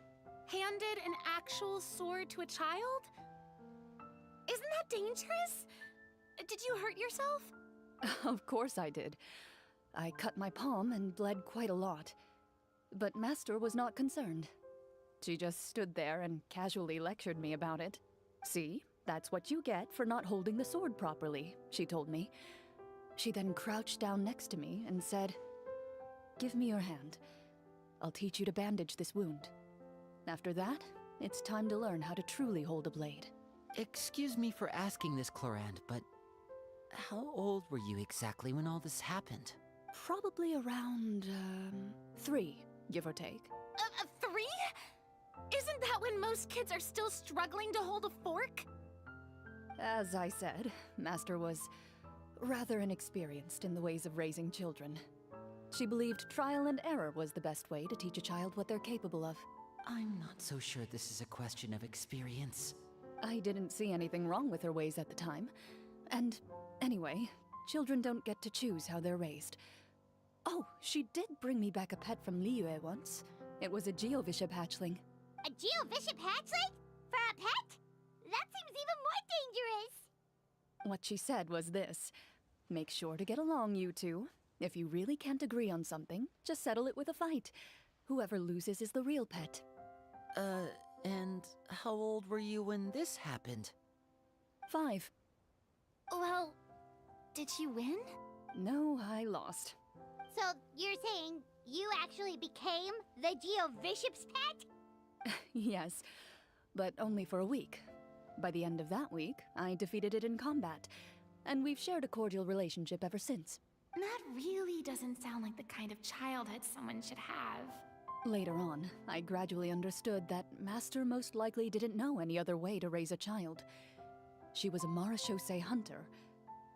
handed an actual sword to a child? Isn't that dangerous? Did you hurt yourself? Of course I did. I cut my palm and bled quite a lot. But Master was not concerned. She just stood there and casually lectured me about it. See, that's what you get for not holding the sword properly, she told me. She then crouched down next to me and said, "Give me your hand. I'll teach you to bandage this wound. After that, it's time to learn how to truly hold a blade." Excuse me for asking this, Clorand, but how old were you exactly when all this happened? Probably around, 3, give or take. 3? Isn't that when most kids are still struggling to hold a fork? As I said, Master was rather inexperienced in the ways of raising children. She believed trial and error was the best way to teach a child what they're capable of. I'm not so sure this is a question of experience. I didn't see anything wrong with her ways at the time. And anyway, children don't get to choose how they're raised. Oh, she did bring me back a pet from Liyue once. It was a Geovishap hatchling. A Geovishap hatchling? For a pet? That seems even more dangerous! What she said was this: make sure to get along, you two. If you really can't agree on something, just settle it with a fight. Whoever loses is the real pet. And how old were you when this happened? 5. Well, did you win? No, I lost. So, you're saying you actually became the Geovishap's pet? Yes, but only for a week. By the end of that week, I defeated it in combat, and we've shared a cordial relationship ever since. That really doesn't sound like the kind of childhood someone should have. Later on, I gradually understood that Master most likely didn't know any other way to raise a child. She was a Marachose hunter,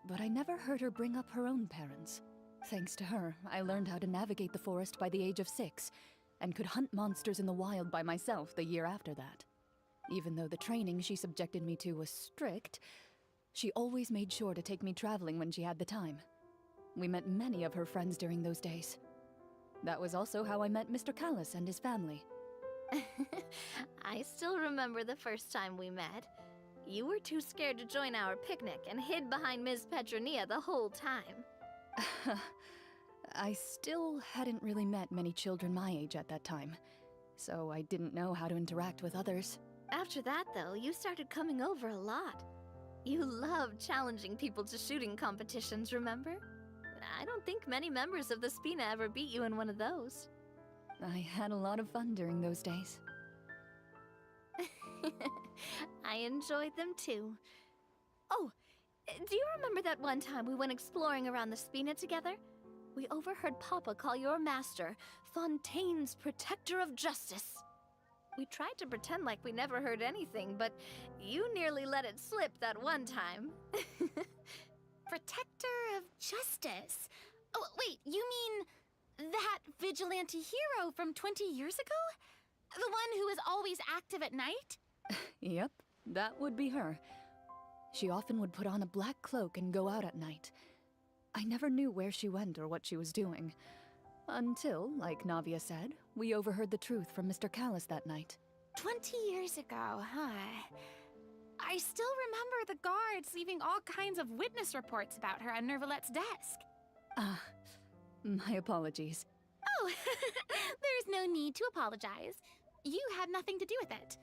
but I never heard her bring up her own parents. Thanks to her, I learned how to navigate the forest by the age of 6, and could hunt monsters in the wild by myself the year after that. Even though the training she subjected me to was strict, she always made sure to take me traveling when she had the time. We met many of her friends during those days. That was also how I met Mr. Callis and his family. I still remember the first time we met. You were too scared to join our picnic and hid behind Ms. Petronia the whole time. I still hadn't really met many children my age at that time, so I didn't know how to interact with others. After that, though, you started coming over a lot. You loved challenging people to shooting competitions, remember? I don't think many members of the Spina ever beat you in one of those. I had a lot of fun during those days. I enjoyed them too. Oh, do you remember that one time we went exploring around the Spina together? We overheard Papa call your master Fontaine's Protector of Justice. We tried to pretend like we never heard anything, but you nearly let it slip that one time. Protector of Justice? Oh, wait, you mean that vigilante hero from 20 years ago? The one who is always active at night? Yep, That would be her. She often would put on a black cloak and go out at night. I never knew where she went or what she was doing. Until, like Navia said, we overheard the truth from Mr. Callis that night. 20 years ago, huh? I still remember the guards leaving all kinds of witness reports about her on Nervalette's desk. My apologies. Oh, there's no need to apologize. You had nothing to do with it.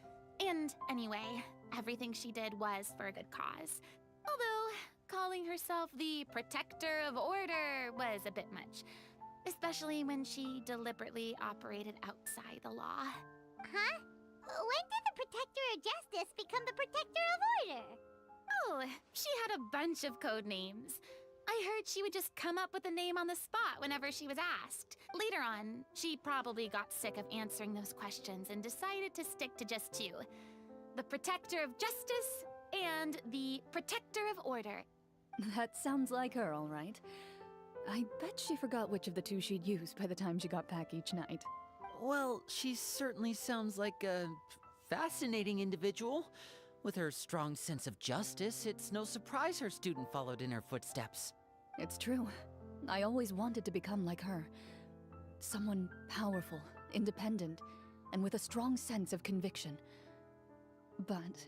And anyway, everything she did was for a good cause. Although, calling herself the Protector of Order was a bit much. Especially when she deliberately operated outside the law. Huh? When did the Protector of Justice become the Protector of Order? Oh, she had a bunch of code names. I heard she would just come up with a name on the spot whenever she was asked. Later on, she probably got sick of answering those questions and decided to stick to just two. The Protector of Justice and the Protector of Order. That sounds like her, all right. I bet she forgot which of the two she'd use by the time she got back each night. Well, she certainly sounds like a fascinating individual. With her strong sense of justice, it's no surprise her student followed in her footsteps. It's true. I always wanted to become like her. Someone powerful, independent, and with a strong sense of conviction. But...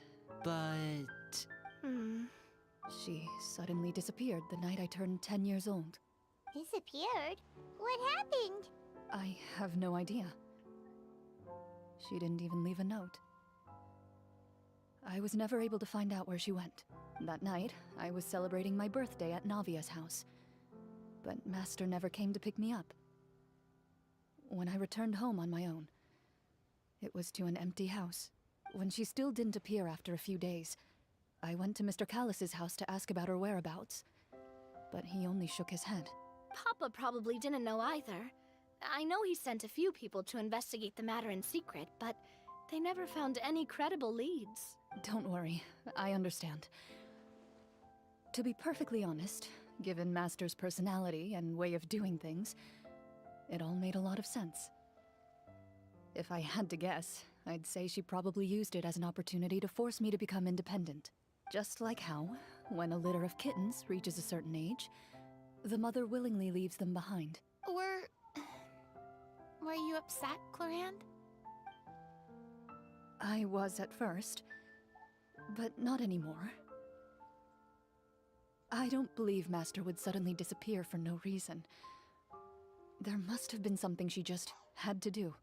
She suddenly disappeared the night I turned 10 years old. Disappeared? What happened? I have no idea. She didn't even leave a note. I was never able to find out where she went. That night, I was celebrating my birthday at Navia's house. But Master never came to pick me up. When I returned home on my own, it was to an empty house. When she still didn't appear after a few days, I went to Mr. Callis's house to ask about her whereabouts. But he only shook his head. Papa probably didn't know either. I know he sent a few people to investigate the matter in secret, but they never found any credible leads. Don't worry, I understand. To be perfectly honest, given Master's personality and way of doing things, it all made a lot of sense. If I had to guess, I'd say she probably used it as an opportunity to force me to become independent. Just like how, when a litter of kittens reaches a certain age, the mother willingly leaves them behind. Were you upset, Clorinde? I was at first, but not anymore. I don't believe Master would suddenly disappear for no reason. There must have been something she just had to do.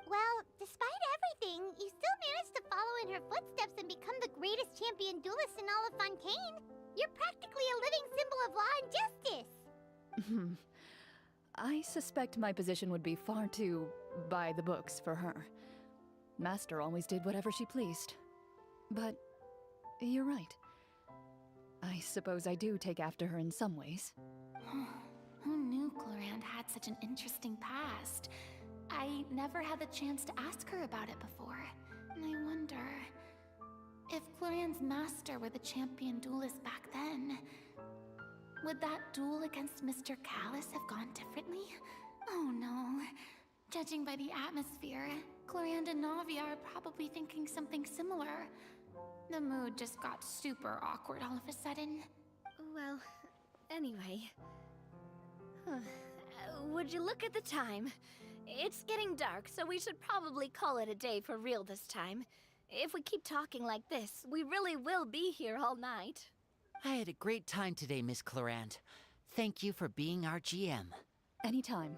Well, despite everything, you still managed to follow in her footsteps and become the greatest champion duelist in all of Fontaine. You're practically a living symbol of law and justice. I suspect my position would be far too by the books for her. Master always did whatever she pleased. But you're right. I suppose I do take after her in some ways. Who knew Clorinde had such an interesting past? I never had the chance to ask her about it before. And I wonder... if Clorinde's master were the champion duelist back then, would that duel against Mr. Callis have gone differently? Oh no. Judging by the atmosphere, Clorinde and Navia are probably thinking something similar. The mood just got super awkward all of a sudden. Well, anyway... would you look at the time? It's getting dark, so we should probably call it a day for real this time. If we keep talking like this, we really will be here all night. I had a great time today, Miss Clorinde. Thank you for being our GM. Anytime.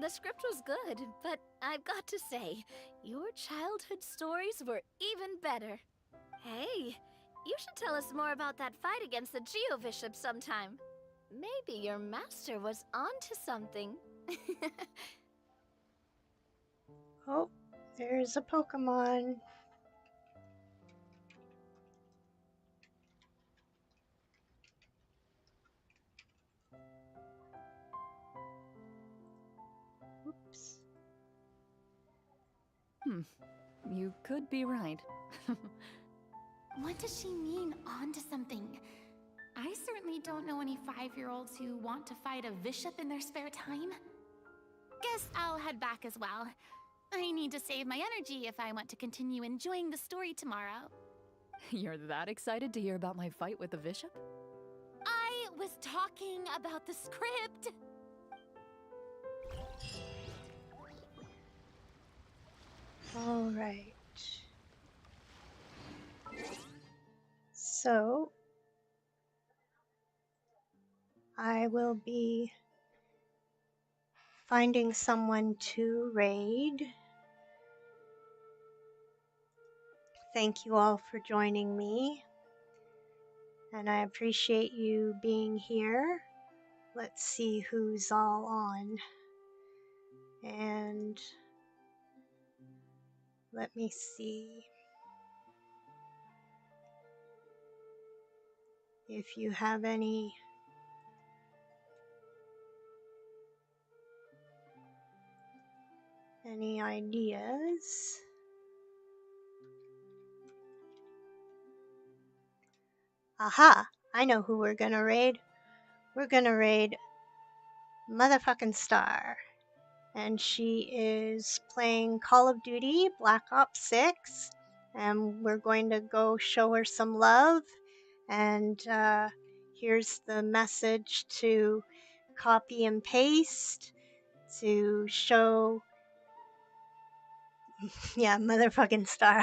The script was good, but I've got to say, your childhood stories were even better. Hey, you should tell us more about that fight against the Geo-Bishop sometime. Maybe your master was onto something. Oh, there's a Pokemon. Oops. You could be right. What does she mean, onto something? I certainly don't know any 5-year-olds who want to fight a bishop in their spare time. Guess I'll head back as well. I need to save my energy if I want to continue enjoying the story tomorrow. You're that excited to hear about my fight with the bishop? I was talking about the script. All right. So, I will be finding someone to raid. Thank you all for joining me, and I appreciate you being here. Let's see who's all on. And let me see if you have any ideas. Aha! I know who we're gonna raid. We're gonna raid Motherfucking Star. And she is playing Call of Duty Black Ops 6. And we're going to go show her some love. And here's the message to copy and paste to show, yeah, Motherfucking Star.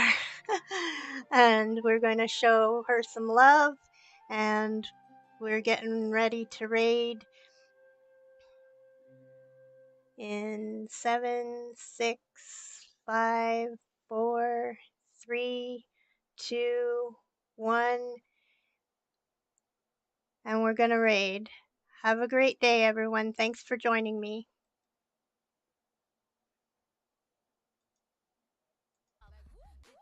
And we're going to show her some love. And we're getting ready to raid in 7, 6, 5, 4, 3, 2, 1. And we're going to raid. Have a great day, everyone. Thanks for joining me.